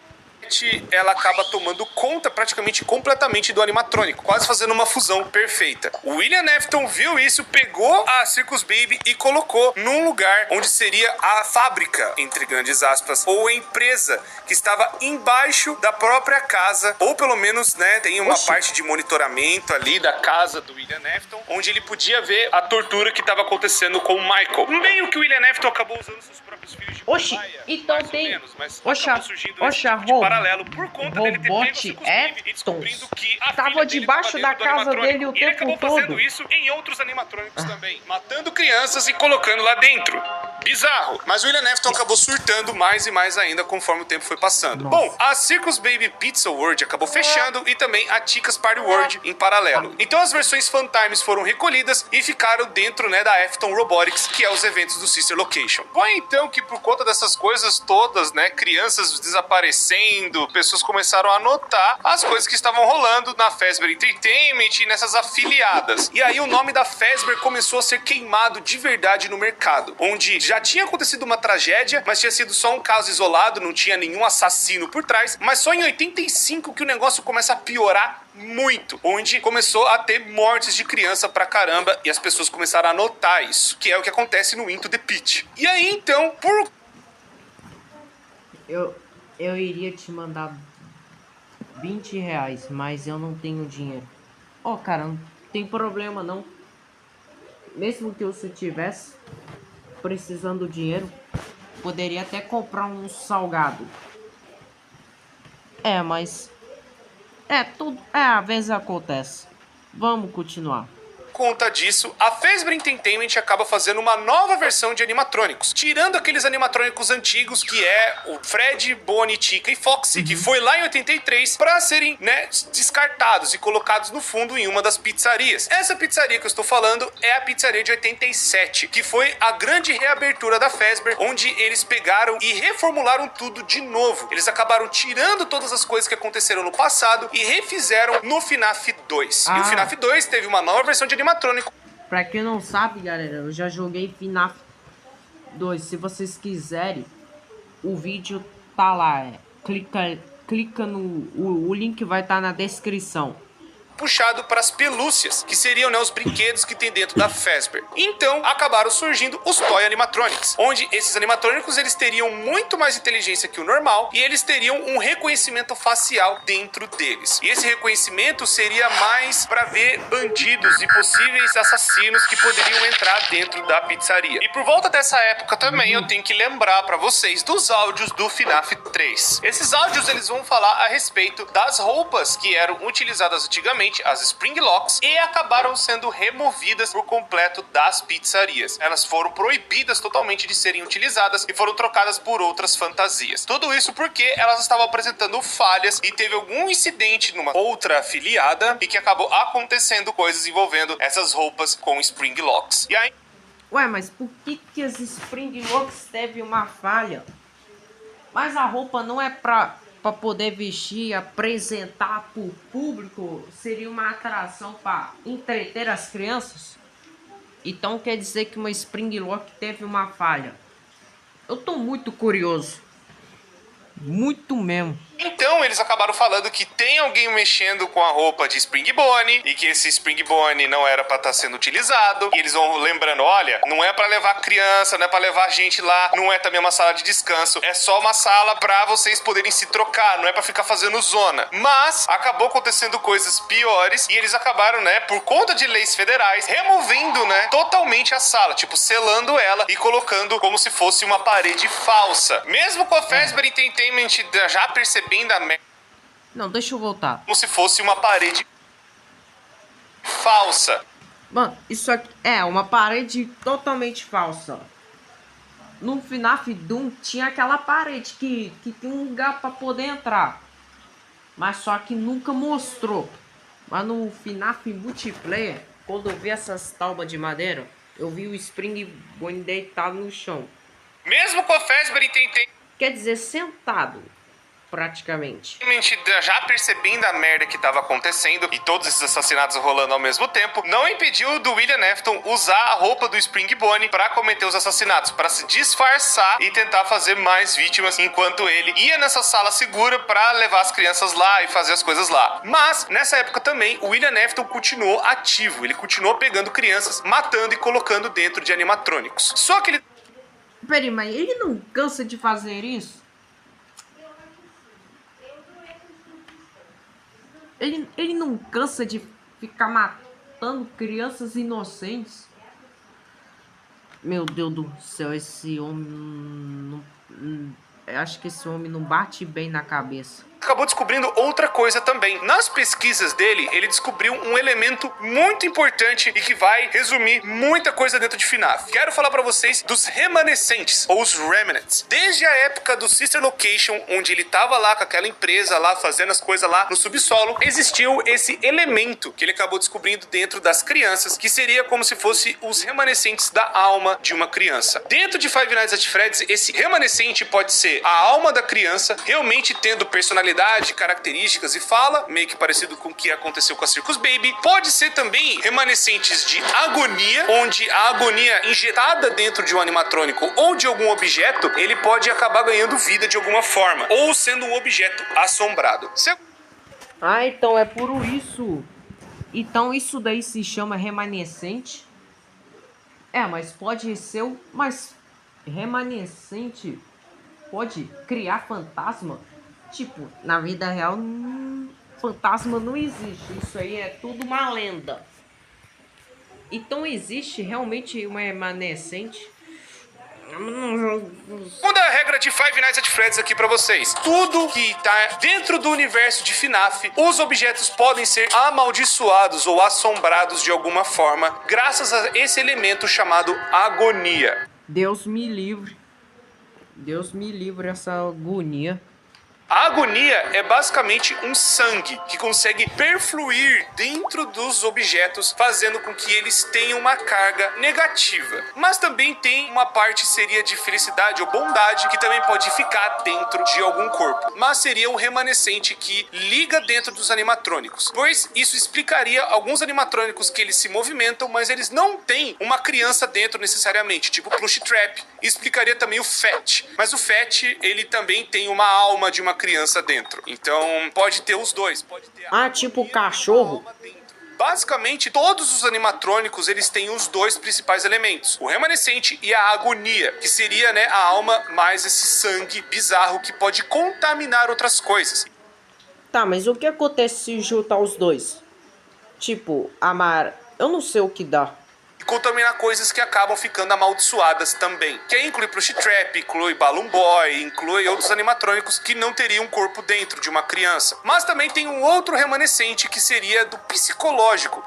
ela acaba tomando conta praticamente completamente do animatrônico, quase fazendo uma fusão perfeita. O William Afton viu isso, pegou a Circus Baby e colocou num lugar onde seria a fábrica, entre grandes aspas, ou a empresa que estava embaixo da própria casa, ou pelo menos, né, tem uma parte de monitoramento ali da casa do William Afton, onde ele podia ver a tortura que estava acontecendo com o Michael. Meio que o William Afton acabou usando seus próprios filhos de Oxi, Maia, então mais ou tem... menos, mas Oxa, acabou surgindo esse tipo de paralelo por conta dele ter pego o Circus Baby e descobrindo que a tava filha dele debaixo da tava dentro do casa animatrônico. dele o E ele tempo acabou fazendo todo. isso em outros animatrônicos também, matando crianças e colocando lá dentro. Bizarro. Mas o William Afton acabou surtando mais e mais ainda conforme o tempo foi passando. Nossa. Bom, a Circus Baby Pizza World acabou fechando e também a Ticas Party World em paralelo. Então as versões Funtimes foram recolhidas e ficaram dentro, né, da Afton Robotics, que é os eventos do Sister Location. Foi então que por conta dessas coisas todas, né, crianças desaparecendo, pessoas começaram a notar as coisas que estavam rolando na Fazbear Entertainment e nessas afiliadas. E aí o nome da Fazbear começou a ser queimado de verdade no mercado, onde já tinha acontecido uma tragédia, mas tinha sido só um caso isolado, não tinha nenhum assassino por trás, mas só em 85 que o negócio começa a piorar muito, onde começou a ter mortes de criança pra caramba e as pessoas começaram a notar isso, que é o que acontece no Into the Pit. E aí então, por... Eu iria te mandar 20 reais, mas eu não tenho dinheiro. Ó, cara, não tem problema não. Mesmo que eu se tivesse precisando do dinheiro, poderia até comprar um salgado. Mas... tudo... às vezes acontece. Vamos continuar. conta disso, a Fazbear Entertainment acaba fazendo uma nova versão de animatrônicos, tirando aqueles animatrônicos antigos que é o Fred, Bonnie, Chica e Foxy, que foi lá em 83, para serem, né, descartados e colocados no fundo em uma das pizzarias. Essa pizzaria que eu estou falando é a pizzaria de 87, que foi a grande reabertura da Fazbear, onde eles pegaram e reformularam tudo de novo. Eles acabaram tirando todas as coisas que aconteceram no passado e refizeram no FNAF 2. E o FNAF 2 teve uma nova versão de animatrônico. Pra quem não sabe, galera, eu já joguei FNAF 2. Se vocês quiserem, o vídeo tá lá. Clica no... O link vai estar na descrição. Puxado para as pelúcias, que seriam, né, os brinquedos que tem dentro da Fazbear. Então, acabaram surgindo os Toy Animatronics, onde esses animatrônicos eles teriam muito mais inteligência que o normal e eles teriam um reconhecimento facial dentro deles. E esse reconhecimento seria mais para ver bandidos e possíveis assassinos que poderiam entrar dentro da pizzaria. E por volta dessa época também eu tenho que lembrar para vocês dos áudios do FNAF 3. Esses áudios eles vão falar a respeito das roupas que eram utilizadas antigamente, as Spring Locks, e acabaram sendo removidas por completo das pizzarias. Elas foram proibidas totalmente de serem utilizadas e foram trocadas por outras fantasias. Tudo isso porque elas estavam apresentando falhas e teve algum incidente numa outra afiliada e que acabou acontecendo coisas envolvendo essas roupas com Spring Locks. E aí... Ué, mas por que as Spring Locks teve uma falha? Mas a roupa não é pra poder vestir, apresentar para o público, seria uma atração para entreter as crianças? Então quer dizer que uma Spring Lock teve uma falha? Eu tô muito curioso. Muito mesmo. Então eles acabaram falando que tem alguém mexendo com a roupa de Spring Bonnie e que esse Spring Bonnie não era pra estar sendo utilizado. E eles vão lembrando, olha, não é pra levar criança, não é pra levar gente lá, não é também uma sala de descanso, é só uma sala pra vocês poderem se trocar, não é pra ficar fazendo zona. Mas acabou acontecendo coisas piores e eles acabaram, né, por conta de leis federais, removendo, né, totalmente a sala, tipo, selando ela e colocando como se fosse uma parede falsa. Mesmo com a Fazbear Entertainment já percebendo a merda. Não, deixa eu voltar. Como se fosse uma parede falsa. Mano, isso aqui é uma parede totalmente falsa. No FNAF Doom tinha aquela parede que tem um lugar pra poder entrar. Mas só que nunca mostrou. Mas no FNAF Multiplayer, quando eu vi essas taubas de madeira, eu vi o Spring Bonnie deitado no chão. Mesmo com a Fazbear Entertainment, quer dizer, sentado, praticamente. Já percebendo a merda que estava acontecendo e todos esses assassinatos rolando ao mesmo tempo, não impediu do William Afton usar a roupa do Spring Bonnie para cometer os assassinatos, para se disfarçar e tentar fazer mais vítimas, enquanto ele ia nessa sala segura para levar as crianças lá e fazer as coisas lá. Mas, nessa época também, o William Afton continuou ativo, ele continuou pegando crianças, matando e colocando dentro de animatrônicos. Só que ele... Peraí, mas ele não cansa de fazer isso? Ele não cansa de ficar matando crianças inocentes? Meu Deus do céu, esse homem Eu acho que esse homem não bate bem na cabeça. Acabou descobrindo outra coisa também. Nas pesquisas dele, ele descobriu um elemento muito importante e que vai resumir muita coisa dentro de FNAF. Quero falar pra vocês dos remanescentes, ou os remnants. Desde a época do Sister Location, onde ele tava lá com aquela empresa lá, fazendo as coisas lá no subsolo, existiu esse elemento que ele acabou descobrindo dentro das crianças, que seria como se fosse os remanescentes da alma de uma criança. Dentro de Five Nights at Freddy's, esse remanescente pode ser a alma da criança, realmente tendo personalidade, características e fala, meio que parecido com o que aconteceu com a Circus Baby. Pode ser também remanescentes de agonia, onde a agonia injetada dentro de um animatrônico ou de algum objeto, ele pode acabar ganhando vida de alguma forma, ou sendo um objeto assombrado. Ah, então é por isso. Então isso daí se chama remanescente? É, mas pode ser o... Mas remanescente pode criar fantasma? Tipo, na vida real, fantasma não existe. Isso aí é tudo uma lenda. Então existe realmente uma remanescente? Segunda regra de Five Nights at Freddy's aqui pra vocês. Tudo que tá dentro do universo de FNAF, os objetos podem ser amaldiçoados ou assombrados de alguma forma, graças a esse elemento chamado agonia. Deus me livre. Deus me livre essa agonia. A agonia é basicamente um sangue que consegue perfluir dentro dos objetos, fazendo com que eles tenham uma carga negativa. Mas também tem uma parte seria de felicidade ou bondade que também pode ficar dentro de algum corpo. Mas seria um remanescente que liga dentro dos animatrônicos, pois isso explicaria alguns animatrônicos que eles se movimentam, mas eles não têm uma criança dentro necessariamente, tipo Plush Trap. E explicaria também o Fat. Mas o Fat, ele também tem uma alma de uma criança dentro. Então, pode ter os dois. Pode ter tipo cachorro? Basicamente, todos os animatrônicos, eles têm os dois principais elementos. O remanescente e a agonia, que seria, né, a alma mais esse sangue bizarro que pode contaminar outras coisas. Tá, mas o que acontece se juntar os dois? Tipo, eu não sei o que dá. Contaminar coisas que acabam ficando amaldiçoadas também. Que aí inclui Plush Trap, inclui Balloon Boy, inclui outros animatrônicos que não teriam um corpo dentro de uma criança. Mas também tem um outro remanescente que seria do psicológico.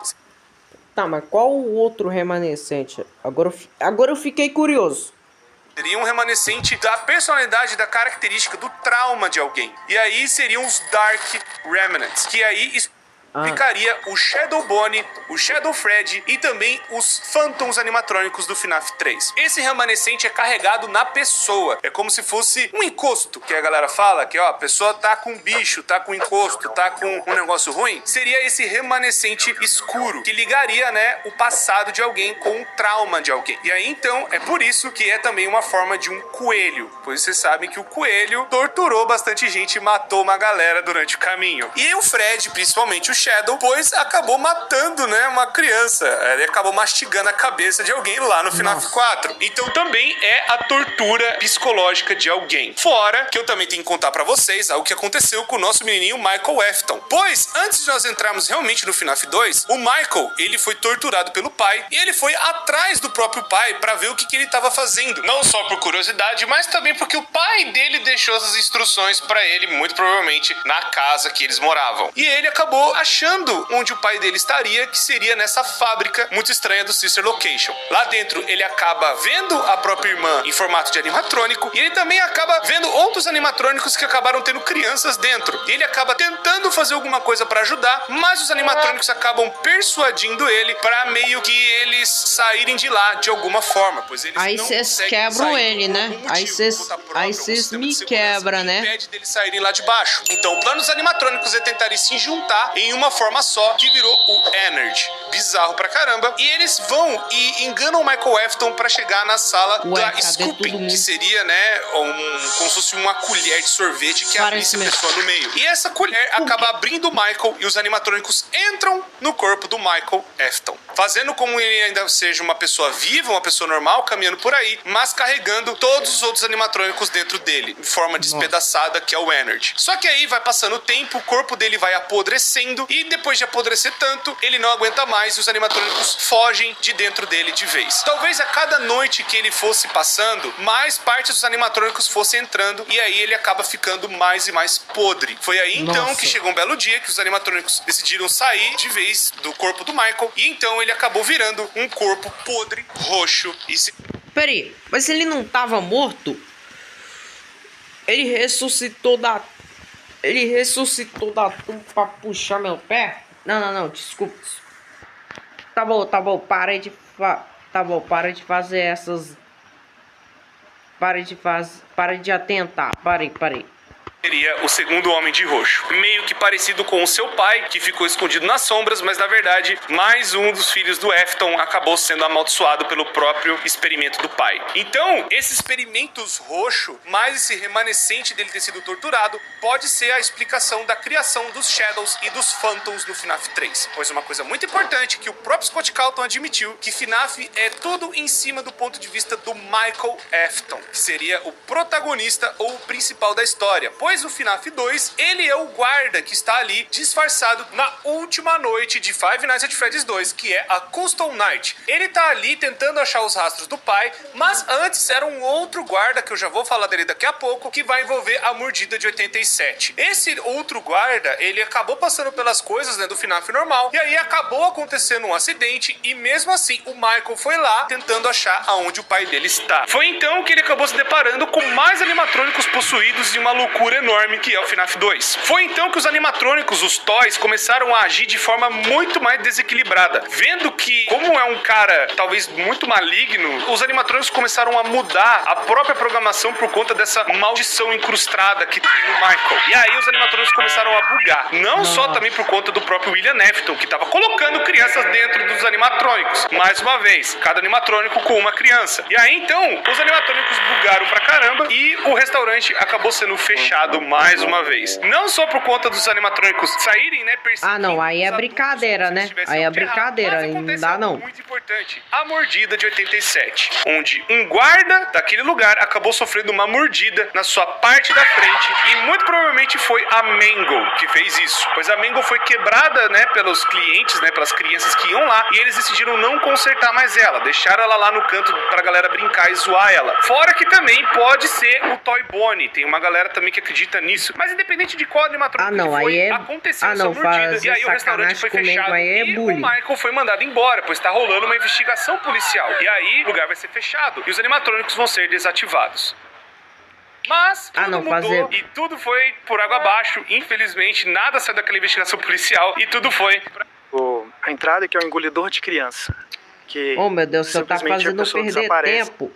Tá, mas qual o outro remanescente? Agora eu fiquei curioso. Seria um remanescente da personalidade, da característica, do trauma de alguém. E aí seriam os Dark Remnants, que aí explicaria o Shadow Bonnie, o Shadow Freddy e também os Phantoms animatrônicos do FNAF 3. Esse remanescente é carregado na pessoa. É como se fosse um encosto, que a galera fala, que ó, a pessoa tá com bicho, tá com encosto, tá com um negócio ruim. Seria esse remanescente escuro, que ligaria, né, o passado de alguém com o trauma de alguém. E aí, então, é por isso que é também uma forma de um coelho. Pois vocês sabem que o coelho torturou bastante gente e matou uma galera durante o caminho. E o Fred, principalmente o Shadow, pois acabou matando, né, uma criança. Ele acabou mastigando a cabeça de alguém lá no FNAF 4. Então também é a tortura psicológica de alguém. Fora que eu também tenho que contar pra vocês algo que aconteceu com o nosso menininho Michael Afton. Pois, antes de nós entrarmos realmente no FNAF 2, o Michael, ele foi torturado pelo pai e ele foi atrás do próprio pai pra ver o que ele tava fazendo. Não só por curiosidade, mas também porque o pai dele deixou essas instruções pra ele, muito provavelmente, na casa que eles moravam. E ele acabou achando onde o pai dele estaria, que seria nessa fábrica muito estranha do Sister Location. Lá dentro, ele acaba vendo a própria irmã em formato de animatrônico e ele também acaba vendo outros animatrônicos que acabaram tendo crianças dentro. E ele acaba tentando fazer alguma coisa pra ajudar, mas os animatrônicos acabam persuadindo ele pra meio que eles saírem de lá de alguma forma, pois eles aí vocês quebram ele, né? Aí vocês me quebram, né? Impede deles saírem lá de baixo. Então, o plano dos animatrônicos é tentarem se juntar em uma forma só, que virou o Energy. Bizarro pra caramba. E eles vão e enganam o Michael Afton pra chegar na sala da Scooping, que seria, né, como se fosse uma colher de sorvete que abrisse a pessoa no meio. E essa colher acaba abrindo o Michael e os animatrônicos entram no corpo do Michael Afton. fazendo como ele ainda seja uma pessoa viva, uma pessoa normal, caminhando por aí, mas carregando todos os outros animatrônicos dentro dele, em forma despedaçada, que é o Ennard. Só que aí vai passando o tempo, o corpo dele vai apodrecendo, e depois de apodrecer tanto, ele não aguenta mais e os animatrônicos fogem de dentro dele de vez. Talvez a cada noite que ele fosse passando, mais partes dos animatrônicos fossem entrando, e aí ele acaba ficando mais e mais podre. Foi aí então que chegou um belo dia que os animatrônicos decidiram sair de vez do corpo do Michael, e então ele acabou virando um corpo podre, roxo e se... Peraí, mas ele não tava morto? Ele ressuscitou da tumba pra puxar meu pé? Não, desculpa. Tá bom, para de fazer essas... Para de atentar, parei. Seria o segundo Homem de Roxo, meio que parecido com o seu pai, que ficou escondido nas sombras, mas na verdade mais um dos filhos do Afton acabou sendo amaldiçoado pelo próprio experimento do pai. Então, esse experimentos roxo, mais esse remanescente dele ter sido torturado, pode ser a explicação da criação dos Shadows e dos Phantoms no FNAF 3. Pois uma coisa muito importante que o próprio Scott Calton admitiu, que FNAF é tudo em cima do ponto de vista do Michael Afton, que seria o protagonista ou o principal da história, pois o FNAF 2, ele é o guarda que está ali disfarçado na última noite de Five Nights at Freddy's 2, que é a Custom Night. Ele tá ali tentando achar os rastros do pai, mas antes era um outro guarda, que eu já vou falar dele daqui a pouco, que vai envolver a mordida de 87. Esse outro guarda, ele acabou passando pelas coisas, né, do FNAF normal, e aí acabou acontecendo um acidente, e mesmo assim o Michael foi lá tentando achar aonde o pai dele está. Foi então que ele acabou se deparando com mais animatrônicos possuídos de uma loucura enorme, que é o FNAF 2. Foi então que os animatrônicos, os toys, começaram a agir de forma muito mais desequilibrada. Vendo que, como é um cara talvez muito maligno, os animatrônicos começaram a mudar a própria programação por conta dessa maldição incrustada que tem no Michael. E aí os animatrônicos começaram a bugar. Não só também por conta do próprio William Afton, que estava colocando crianças dentro dos animatrônicos. Mais uma vez, cada animatrônico com uma criança. E aí então, os animatrônicos bugaram pra caramba e o restaurante acabou sendo fechado mais uma vez. Não só por conta dos animatrônicos saírem, né, Ah, não, aí é brincadeira, né? Aí é brincadeira, aí não dá não. Muito importante, a mordida de 87, onde um guarda daquele lugar acabou sofrendo uma mordida na sua parte da frente, e muito provavelmente foi a Mangle que fez isso, pois a Mangle foi quebrada, né, pelos clientes, né, pelas crianças que iam lá, e eles decidiram não consertar mais ela, deixaram ela lá no canto pra galera brincar e zoar ela. Fora que também pode ser o Toy Bonnie, tem uma galera também que acredita nisso, mas independente de qual animatrônico foi, aconteceu essa mordida, e aí o restaurante foi fechado e o Michael foi mandado embora, pois tá rolando uma investigação policial, e aí o lugar vai ser fechado e os animatrônicos vão ser desativados. Mas tudo mudou e tudo foi por água abaixo. Infelizmente, nada saiu daquela investigação policial e tudo foi a entrada, que é o engolidor de criança, que oh meu Deus, você tá fazendo perder tempo.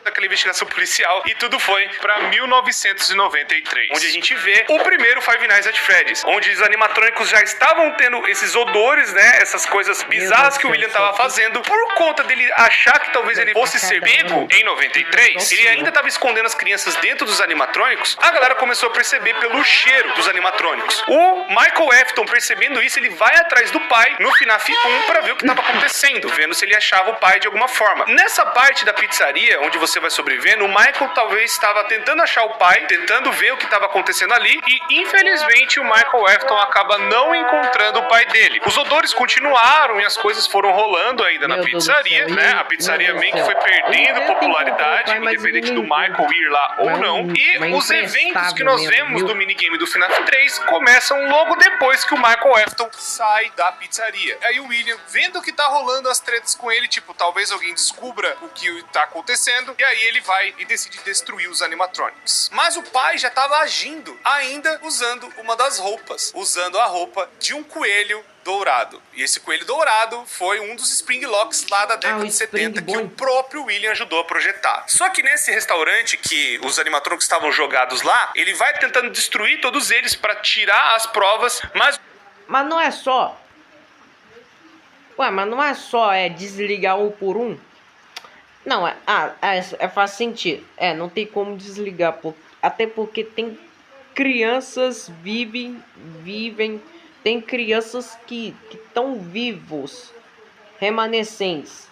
Daquela investigação policial, e tudo foi pra 1993, onde a gente vê o primeiro Five Nights at Freddy's, onde os animatrônicos já estavam tendo esses odores, né, essas coisas bizarras que o William tava fazendo, por conta dele achar que talvez ele fosse ser pego em 93, ele ainda tava escondendo as crianças dentro dos animatrônicos. A galera começou a perceber pelo cheiro dos animatrônicos. O Michael Afton, percebendo isso, ele vai atrás do pai no FNAF 1 pra ver o que tava acontecendo, vendo se ele achava o pai de alguma forma. Nessa parte da pizzaria, onde você vai sobrevivendo, o Michael talvez estava tentando achar o pai, tentando ver o que estava acontecendo ali, e infelizmente o Michael Afton acaba não encontrando o pai dele. Os odores continuaram e as coisas foram rolando ainda na pizzaria, né? A pizzaria meio que foi perdendo popularidade, independente do Michael ir lá ou não. E os eventos que nós vemos do minigame do FNAF 3 começam logo depois que o Michael Afton sai da pizzaria. Aí o William, vendo que tá rolando as tretas com ele, tipo, talvez alguém descubra o que tá acontecendo, e aí ele vai e decide destruir os animatronics. Mas o pai já estava agindo, ainda usando uma das roupas, usando a roupa de um coelho dourado. E esse coelho dourado foi um dos Springlocks lá da década de 70 que o próprio William ajudou a projetar. Só que nesse restaurante que os animatronics estavam jogados lá, ele vai tentando destruir todos eles para tirar as provas, mas não é só... Ué, mas não é só desligar um por um? Não, faz sentido. Não tem como desligar, até porque tem crianças vivem, tem crianças que estão vivos remanescentes.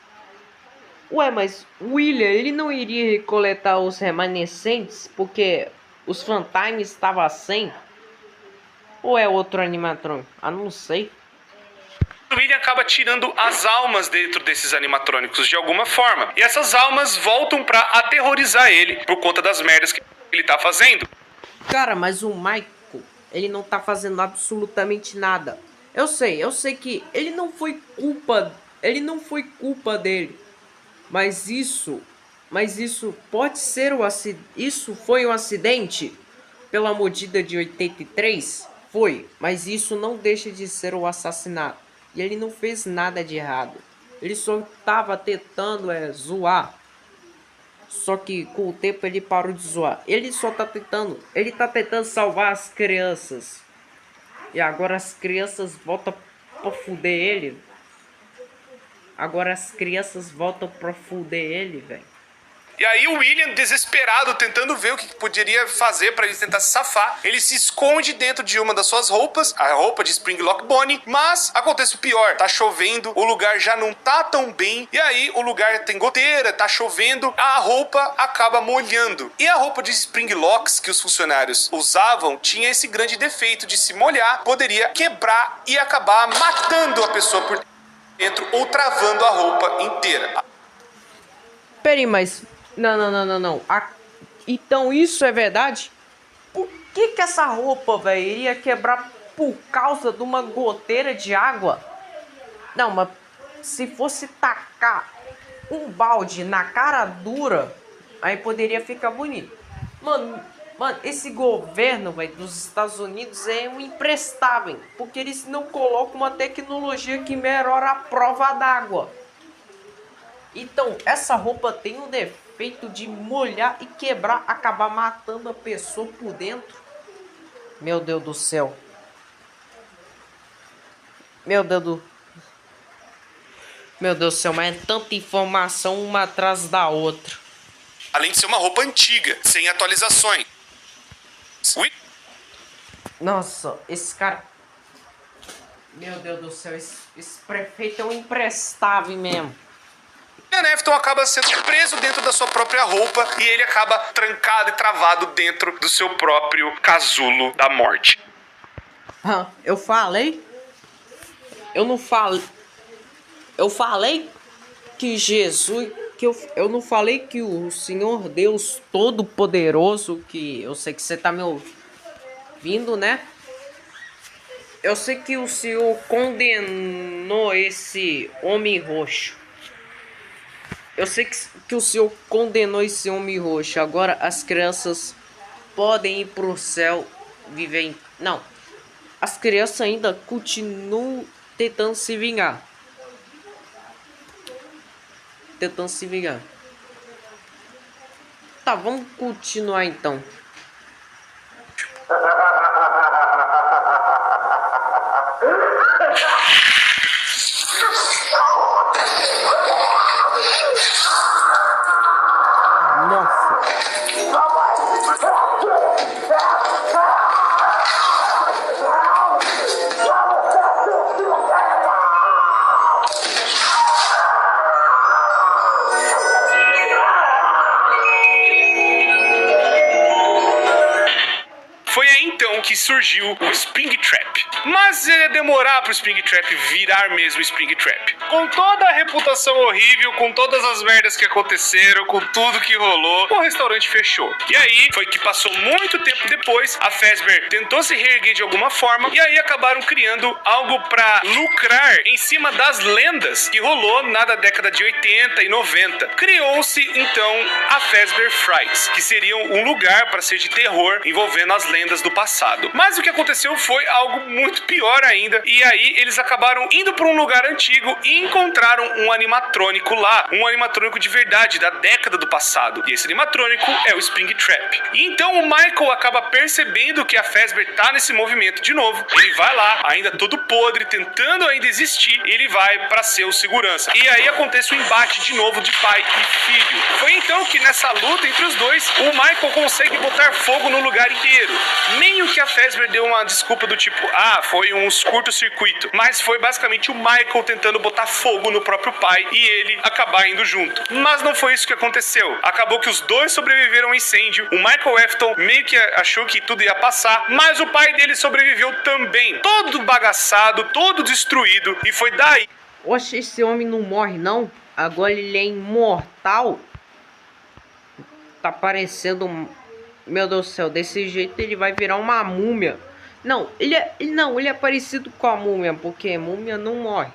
Ué, mas o William, ele não iria coletar os remanescentes porque os Fantimes estavam sem? Ou é outro animatrônico? Ah, não sei. O William acaba tirando as almas dentro desses animatrônicos de alguma forma. E essas almas voltam pra aterrorizar ele por conta das merdas que ele tá fazendo. Cara, mas o Michael, ele não tá fazendo absolutamente nada. Eu sei que ele não foi culpa dele. Mas isso pode ser isso foi um acidente pela mordida de 83? Foi, mas isso não deixa de ser um assassinato. E ele não fez nada de errado. Ele só tava tentando zoar. Só que com o tempo ele parou de zoar. Ele tá tentando salvar as crianças. E agora as crianças voltam pra fuder ele. Velho. E aí o William, desesperado, tentando ver o que poderia fazer pra ele tentar se safar, ele se esconde dentro de uma das suas roupas, a roupa de Springlock Bonnie, mas acontece o pior, tá chovendo, o lugar já não tá tão bem, e aí o lugar tem goteira, tá chovendo, a roupa acaba molhando. E a roupa de Springlocks que os funcionários usavam tinha esse grande defeito de se molhar, poderia quebrar e acabar matando a pessoa por dentro ou travando a roupa inteira. Peraí, mas... Não. Então isso é verdade? Por que essa roupa, velho, iria quebrar por causa de uma goteira de água? Não, mas se fosse tacar um balde na cara dura, aí poderia ficar bonito. Mano, esse governo, velho, dos Estados Unidos é um imprestável, porque eles não colocam uma tecnologia que melhora a prova d'água. Então, essa roupa tem um defeito de molhar e quebrar, acabar matando a pessoa por dentro. Meu Deus do céu. Meu Deus do céu, mas é tanta informação uma atrás da outra. Além de ser uma roupa antiga, sem atualizações. Nossa, esse cara... Meu Deus do céu, esse prefeito é um imprestável mesmo. William Afton acaba sendo preso dentro da sua própria roupa e ele acaba trancado e travado dentro do seu próprio casulo da morte. Eu falei? Eu não falei... Eu falei que Jesus... Eu não falei que o Senhor Deus Todo-Poderoso, que eu sei que você tá me ouvindo, né? Eu sei que o Senhor condenou esse homem roxo. Eu sei que o Senhor condenou esse homem roxo. Agora as crianças podem ir pro céu viver em... Não. As crianças ainda continuam tentando se vingar. Tá, vamos continuar então. Nossa. Foi aí então que surgiu o Springtrap. Mas ia demorar pro Springtrap virar mesmo Springtrap. Com toda a reputação horrível, com todas as merdas que aconteceram, com tudo que rolou, o restaurante fechou. E aí foi que passou muito tempo depois, a Fazbear tentou se reerguer de alguma forma, e aí acabaram criando algo pra lucrar em cima das lendas que rolou na década de 80 e 90. Criou-se então a Fazbear Frights, que seriam um lugar para ser de terror envolvendo as lendas do passado. Mas o que aconteceu foi algo muito pior ainda, e aí eles acabaram indo para um lugar antigo e encontraram um animatrônico lá, um animatrônico de verdade da década do passado. E esse animatrônico é o Springtrap. E então o Michael acaba percebendo que a Fazbear tá nesse movimento de novo. Ele vai lá, ainda todo podre, tentando ainda existir, e ele vai para ser o segurança. E aí acontece o embate de novo de pai e filho. Foi então que nessa luta entre os dois, o Michael consegue botar fogo no lugar inteiro. Meio que a Fazbear deu uma desculpa do tipo, foi um curto-circuito, mas foi basicamente o Michael tentando botar tacar fogo no próprio pai e ele acabar indo junto. Mas não foi isso que aconteceu. Acabou que os dois sobreviveram ao incêndio. O Michael Afton meio que achou que tudo ia passar, mas o pai dele sobreviveu também. Todo bagaçado, todo destruído. E foi daí... Oxe, esse homem não morre não? Agora ele é imortal? Tá parecendo... Meu Deus do céu, desse jeito ele vai virar uma múmia. Não, ele é parecido com a múmia, porque múmia não morre.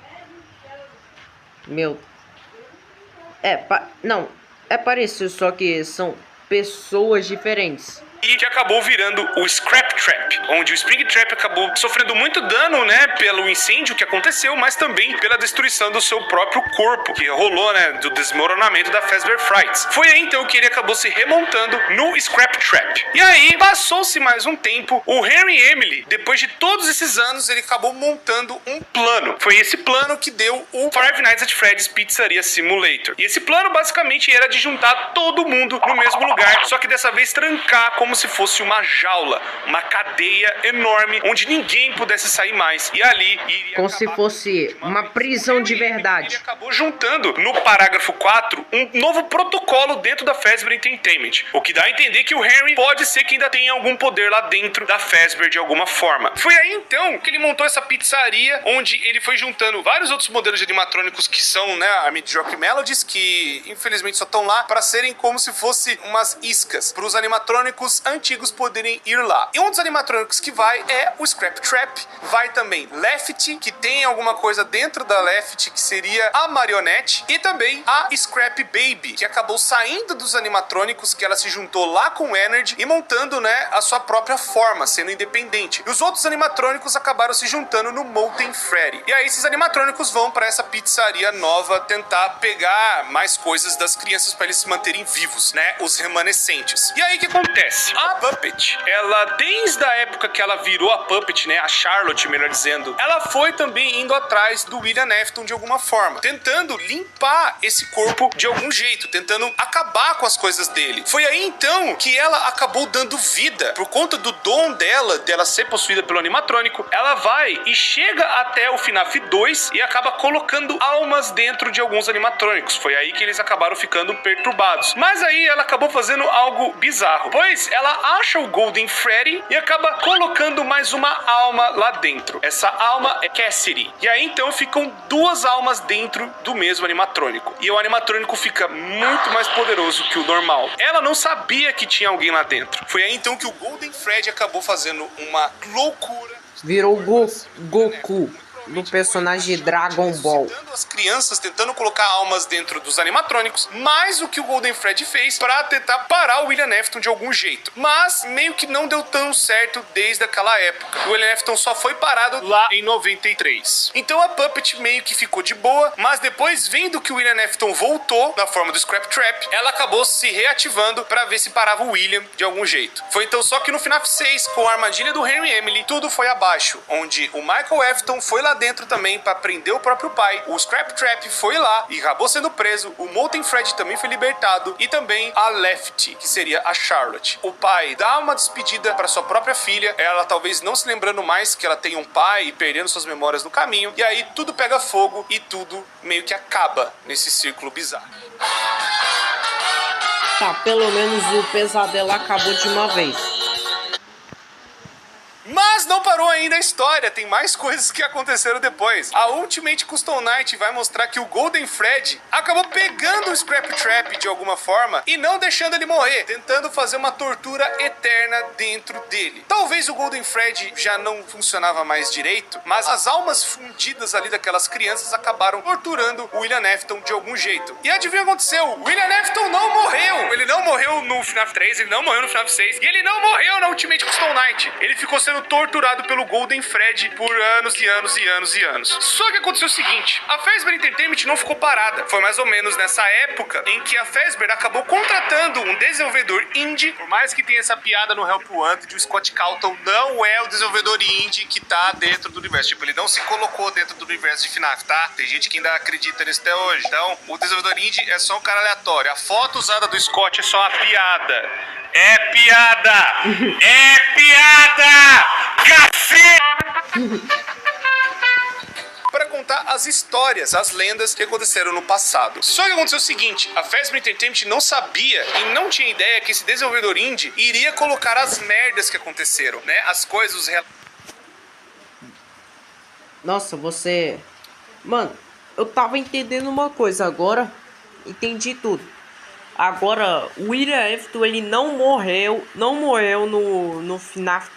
Não, é parecido, só que são pessoas diferentes. E que acabou virando o Scrap Trap, onde o Springtrap acabou sofrendo muito dano, né, pelo incêndio que aconteceu, mas também pela destruição do seu próprio corpo, que rolou, né, do desmoronamento da Fazbear Frights. Foi aí então que ele acabou se remontando no Scrap Trap. E aí, passou-se mais um tempo, o Henry Emily, depois de todos esses anos, ele acabou montando um plano. Foi esse plano que deu o Five Nights at Freddy's Pizzeria Simulator. E esse plano basicamente era de juntar todo mundo no mesmo lugar, só que dessa vez trancar como se fosse uma jaula, uma cadeia enorme, onde ninguém pudesse sair mais. E ali iria como se fosse uma prisão de verdade. Ele acabou juntando no parágrafo 4 um novo protocolo dentro da Fazbear Entertainment, o que dá a entender que o Henry pode ser que ainda tenha algum poder lá dentro da Fazbear de alguma forma. Foi aí então que ele montou essa pizzaria, onde ele foi juntando vários outros modelos de animatrônicos que são, né, a Midrock Melodies, que infelizmente só estão lá para serem como se fosse umas iscas para os animatrônicos antigos poderem ir lá. E um dos animatrônicos que vai é o Scrap Trap, vai também Lefty, que tem alguma coisa dentro da Lefty que seria a marionete, e também a Scrap Baby, que acabou saindo dos animatrônicos, que ela se juntou lá com o Energy e montando, né, a sua própria forma, sendo independente. E os outros animatrônicos acabaram se juntando no Molten Freddy. E aí esses animatrônicos vão para essa pizzaria nova tentar pegar mais coisas das crianças para eles se manterem vivos, né, os remanescentes. E aí o que acontece? A Puppet, ela, desde a época que ela virou a Puppet, né, a Charlotte, melhor dizendo, ela foi também indo atrás do William Afton de alguma forma, tentando limpar esse corpo de algum jeito, tentando acabar com as coisas dele. Foi aí então que ela acabou dando vida, por conta do dom dela ser possuída pelo animatrônico. Ela vai e chega até o FNAF 2 e acaba colocando almas dentro de alguns animatrônicos. Foi aí que eles acabaram ficando perturbados. Mas aí ela acabou fazendo algo bizarro, pois ela acha o Golden Freddy e acaba colocando mais uma alma lá dentro. Essa alma é Cassidy. E aí então ficam duas almas dentro do mesmo animatrônico. E o animatrônico fica muito mais poderoso que o normal. Ela não sabia que tinha alguém lá dentro. Foi aí então que o Golden Freddy acabou fazendo uma loucura. Virou Goku do personagem Dragon Ball. As crianças tentando colocar almas dentro dos animatrônicos, mais o que o Golden Freddy fez para tentar parar o William Afton de algum jeito. Mas meio que não deu tão certo desde aquela época. O William Afton só foi parado lá em 93. Então a Puppet meio que ficou de boa, mas depois, vendo que o William Afton voltou na forma do Scrap Trap, ela acabou se reativando para ver se parava o William de algum jeito. Foi então só que no FNAF 6, com a armadilha do Henry Emily, tudo foi abaixo, onde o Michael Afton foi lá dentro também para prender o próprio pai. O Scrap Trap foi lá e acabou sendo preso. O Molten Freddy também foi libertado e também a Lefty, que seria a Charlotte. O pai dá uma despedida para sua própria filha, ela talvez não se lembrando mais que ela tem um pai e perdendo suas memórias no caminho, e aí tudo pega fogo e tudo meio que acaba nesse círculo bizarro. Tá, pelo menos o pesadelo acabou de uma vez. Mas não parou ainda a história, tem mais coisas que aconteceram depois. A Ultimate Custom Night vai mostrar que o Golden Freddy acabou pegando o Scrap Trap de alguma forma e não deixando ele morrer, tentando fazer uma tortura eterna dentro dele. Talvez o Golden Freddy já não funcionava mais direito, mas as almas fundidas ali daquelas crianças acabaram torturando o William Afton de algum jeito. E adivinha o que aconteceu? O William Afton não morreu! Ele não morreu no FNAF 3, ele não morreu no FNAF 6 e ele não morreu na Ultimate Custom Night. Ele ficou sendo torturado pelo Golden Freddy por anos e anos e anos e anos. Só que aconteceu o seguinte, a Fazbear Entertainment não ficou parada. Foi mais ou menos nessa época em que a Fazbear acabou contratando um desenvolvedor indie. Por mais que tenha essa piada no Help Wanted, o Scott Calton não é o desenvolvedor indie que tá dentro do universo. Tipo, ele não se colocou dentro do universo de FNAF, tá? Tem gente que ainda acredita nisso até hoje. Então, o desenvolvedor indie é só um cara aleatório. A foto usada do Scott é só uma piada. É piada! É piada! Cacete! Para contar contar as histórias, as lendas que aconteceram no passado. Só que aconteceu o seguinte, a Fazbear Entertainment não sabia e não tinha ideia que esse desenvolvedor indie iria colocar as merdas que aconteceram, né? As coisas, os Nossa, você... Mano, eu tava entendendo uma coisa agora. Entendi tudo. Agora, o William Afton, ele não morreu no FNAF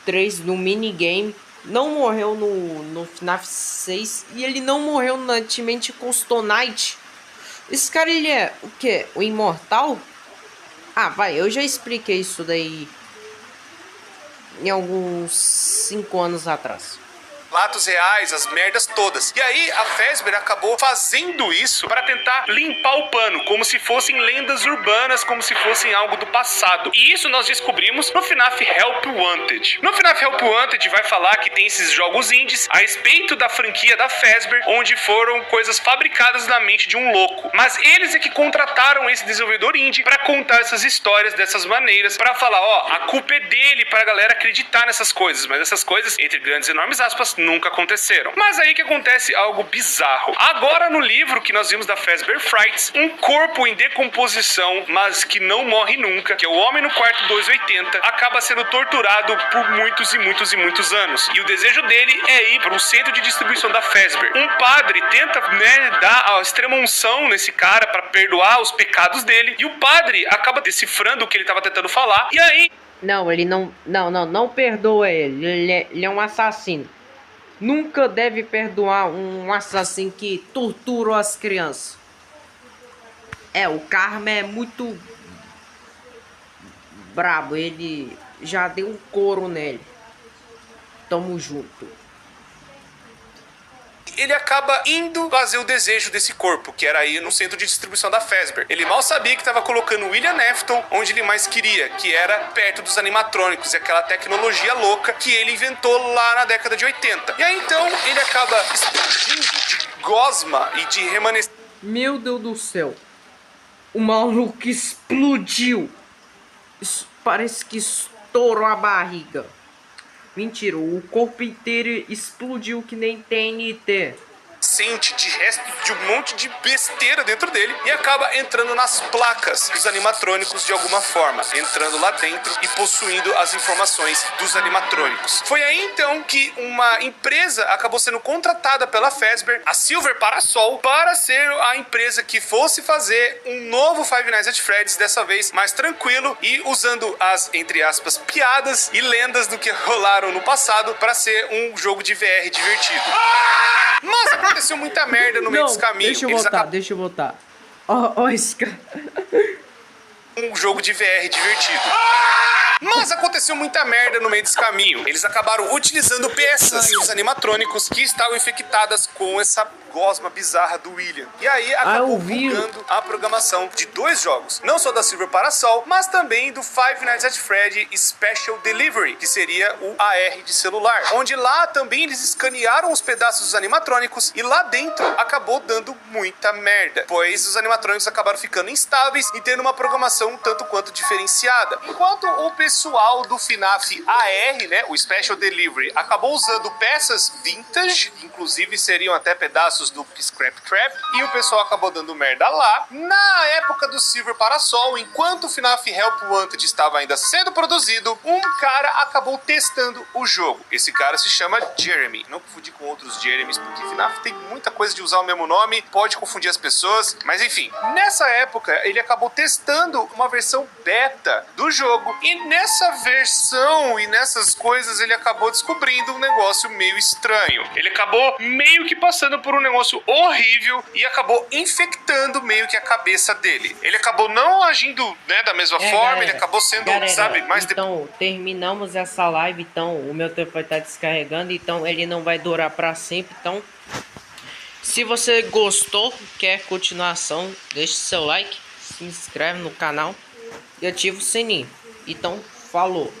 3, no minigame, não morreu no FNAF 6 e ele não morreu no Ultimate Custom Night. Esse cara, ele é o quê? O imortal? Ah, vai, eu já expliquei isso daí em alguns 5 anos atrás. relatos reais, as merdas todas. E aí a Fazbear acabou fazendo isso para tentar limpar o pano, como se fossem lendas urbanas, como se fossem algo do passado. E isso nós descobrimos no FNAF Help Wanted. No FNAF Help Wanted vai falar que tem esses jogos indies a respeito da franquia da Fazbear, onde foram coisas fabricadas na mente de um louco. Mas eles é que contrataram esse desenvolvedor indie para contar essas histórias dessas maneiras, para falar, ó, a culpa é dele, pra galera acreditar nessas coisas. Mas essas coisas, entre grandes e enormes aspas, nunca aconteceram. Mas aí que acontece algo bizarro. Agora no livro que nós vimos da Fazbear Frights, um corpo em decomposição, mas que não morre nunca, que é o Homem no Quarto 280, acaba sendo torturado por muitos e muitos e muitos anos. E o desejo dele é ir para um centro de distribuição da Fazbear. Um padre tenta, dar a extrema unção nesse cara para perdoar os pecados dele, e o padre acaba decifrando o que ele estava tentando falar, e aí... Não, ele não perdoa ele. Ele é um assassino. Nunca deve perdoar um assassino que tortura as crianças. O karma é muito brabo. Ele já deu um couro nele. Tamo junto. Ele acaba indo fazer o desejo desse corpo, que era ir no centro de distribuição da Fazbear. Ele mal sabia que estava colocando William Afton onde ele mais queria, que era perto dos animatrônicos e aquela tecnologia louca que ele inventou lá na década de 80. E aí então ele acaba explodindo de gosma e de remanescente. Meu Deus do céu. O maluco explodiu. Isso parece que estourou a barriga. Mentira, o corpo inteiro explodiu que nem TNT. Sente de resto de um monte de besteira dentro dele e acaba entrando nas placas dos animatrônicos de alguma forma, entrando lá dentro e possuindo as informações dos animatrônicos. Foi aí então que uma empresa acabou sendo contratada pela Fazbear, a Silver Parasol, para ser a empresa que fosse fazer um novo Five Nights at Freddy's, dessa vez mais tranquilo e usando as, entre aspas, piadas e lendas do que rolaram no passado para ser um jogo de VR divertido. Mas aconteceu muita merda no meio desse caminho. Deixa eu voltar. Ó, esse cara. Um jogo de VR divertido. Mas aconteceu muita merda no meio desse caminho. Eles acabaram utilizando peças dos animatrônicos que estavam infectadas com essa gosma bizarra do William. E aí acabou bugando a programação de 2 jogos. Não só da Silver Parasol, mas também do Five Nights at Freddy Special Delivery, que seria o AR de celular. Onde lá também eles escanearam os pedaços dos animatrônicos e lá dentro acabou dando muita merda. Pois os animatrônicos acabaram ficando instáveis e tendo uma programação um tanto quanto diferenciada. Enquanto o pessoal do FNAF AR, né, o Special Delivery, acabou usando peças vintage, inclusive seriam até pedaços do Scrap Trap, e o pessoal acabou dando merda lá. Na época do Silver Parasol, enquanto o FNAF Help Wanted estava ainda sendo produzido, um cara acabou testando o jogo. Esse cara se chama Jeremy. Não confundir com outros Jeremys, porque FNAF tem muita coisa de usar o mesmo nome, pode confundir as pessoas, mas enfim. Nessa época, ele acabou testando uma versão beta do jogo, e nessa versão e nessas coisas ele acabou descobrindo um negócio meio estranho. Ele acabou meio que passando por um negócio horrível e acabou infectando meio que a cabeça dele. Ele acabou não agindo, né, da mesma forma, galera, ele acabou sendo, sabe, mais... Então, terminamos essa live, então o meu tempo vai estar descarregando, então ele não vai durar pra sempre, então... Se você gostou, quer continuação, deixe seu like, se inscreve no canal e ativa o sininho. Então, falou!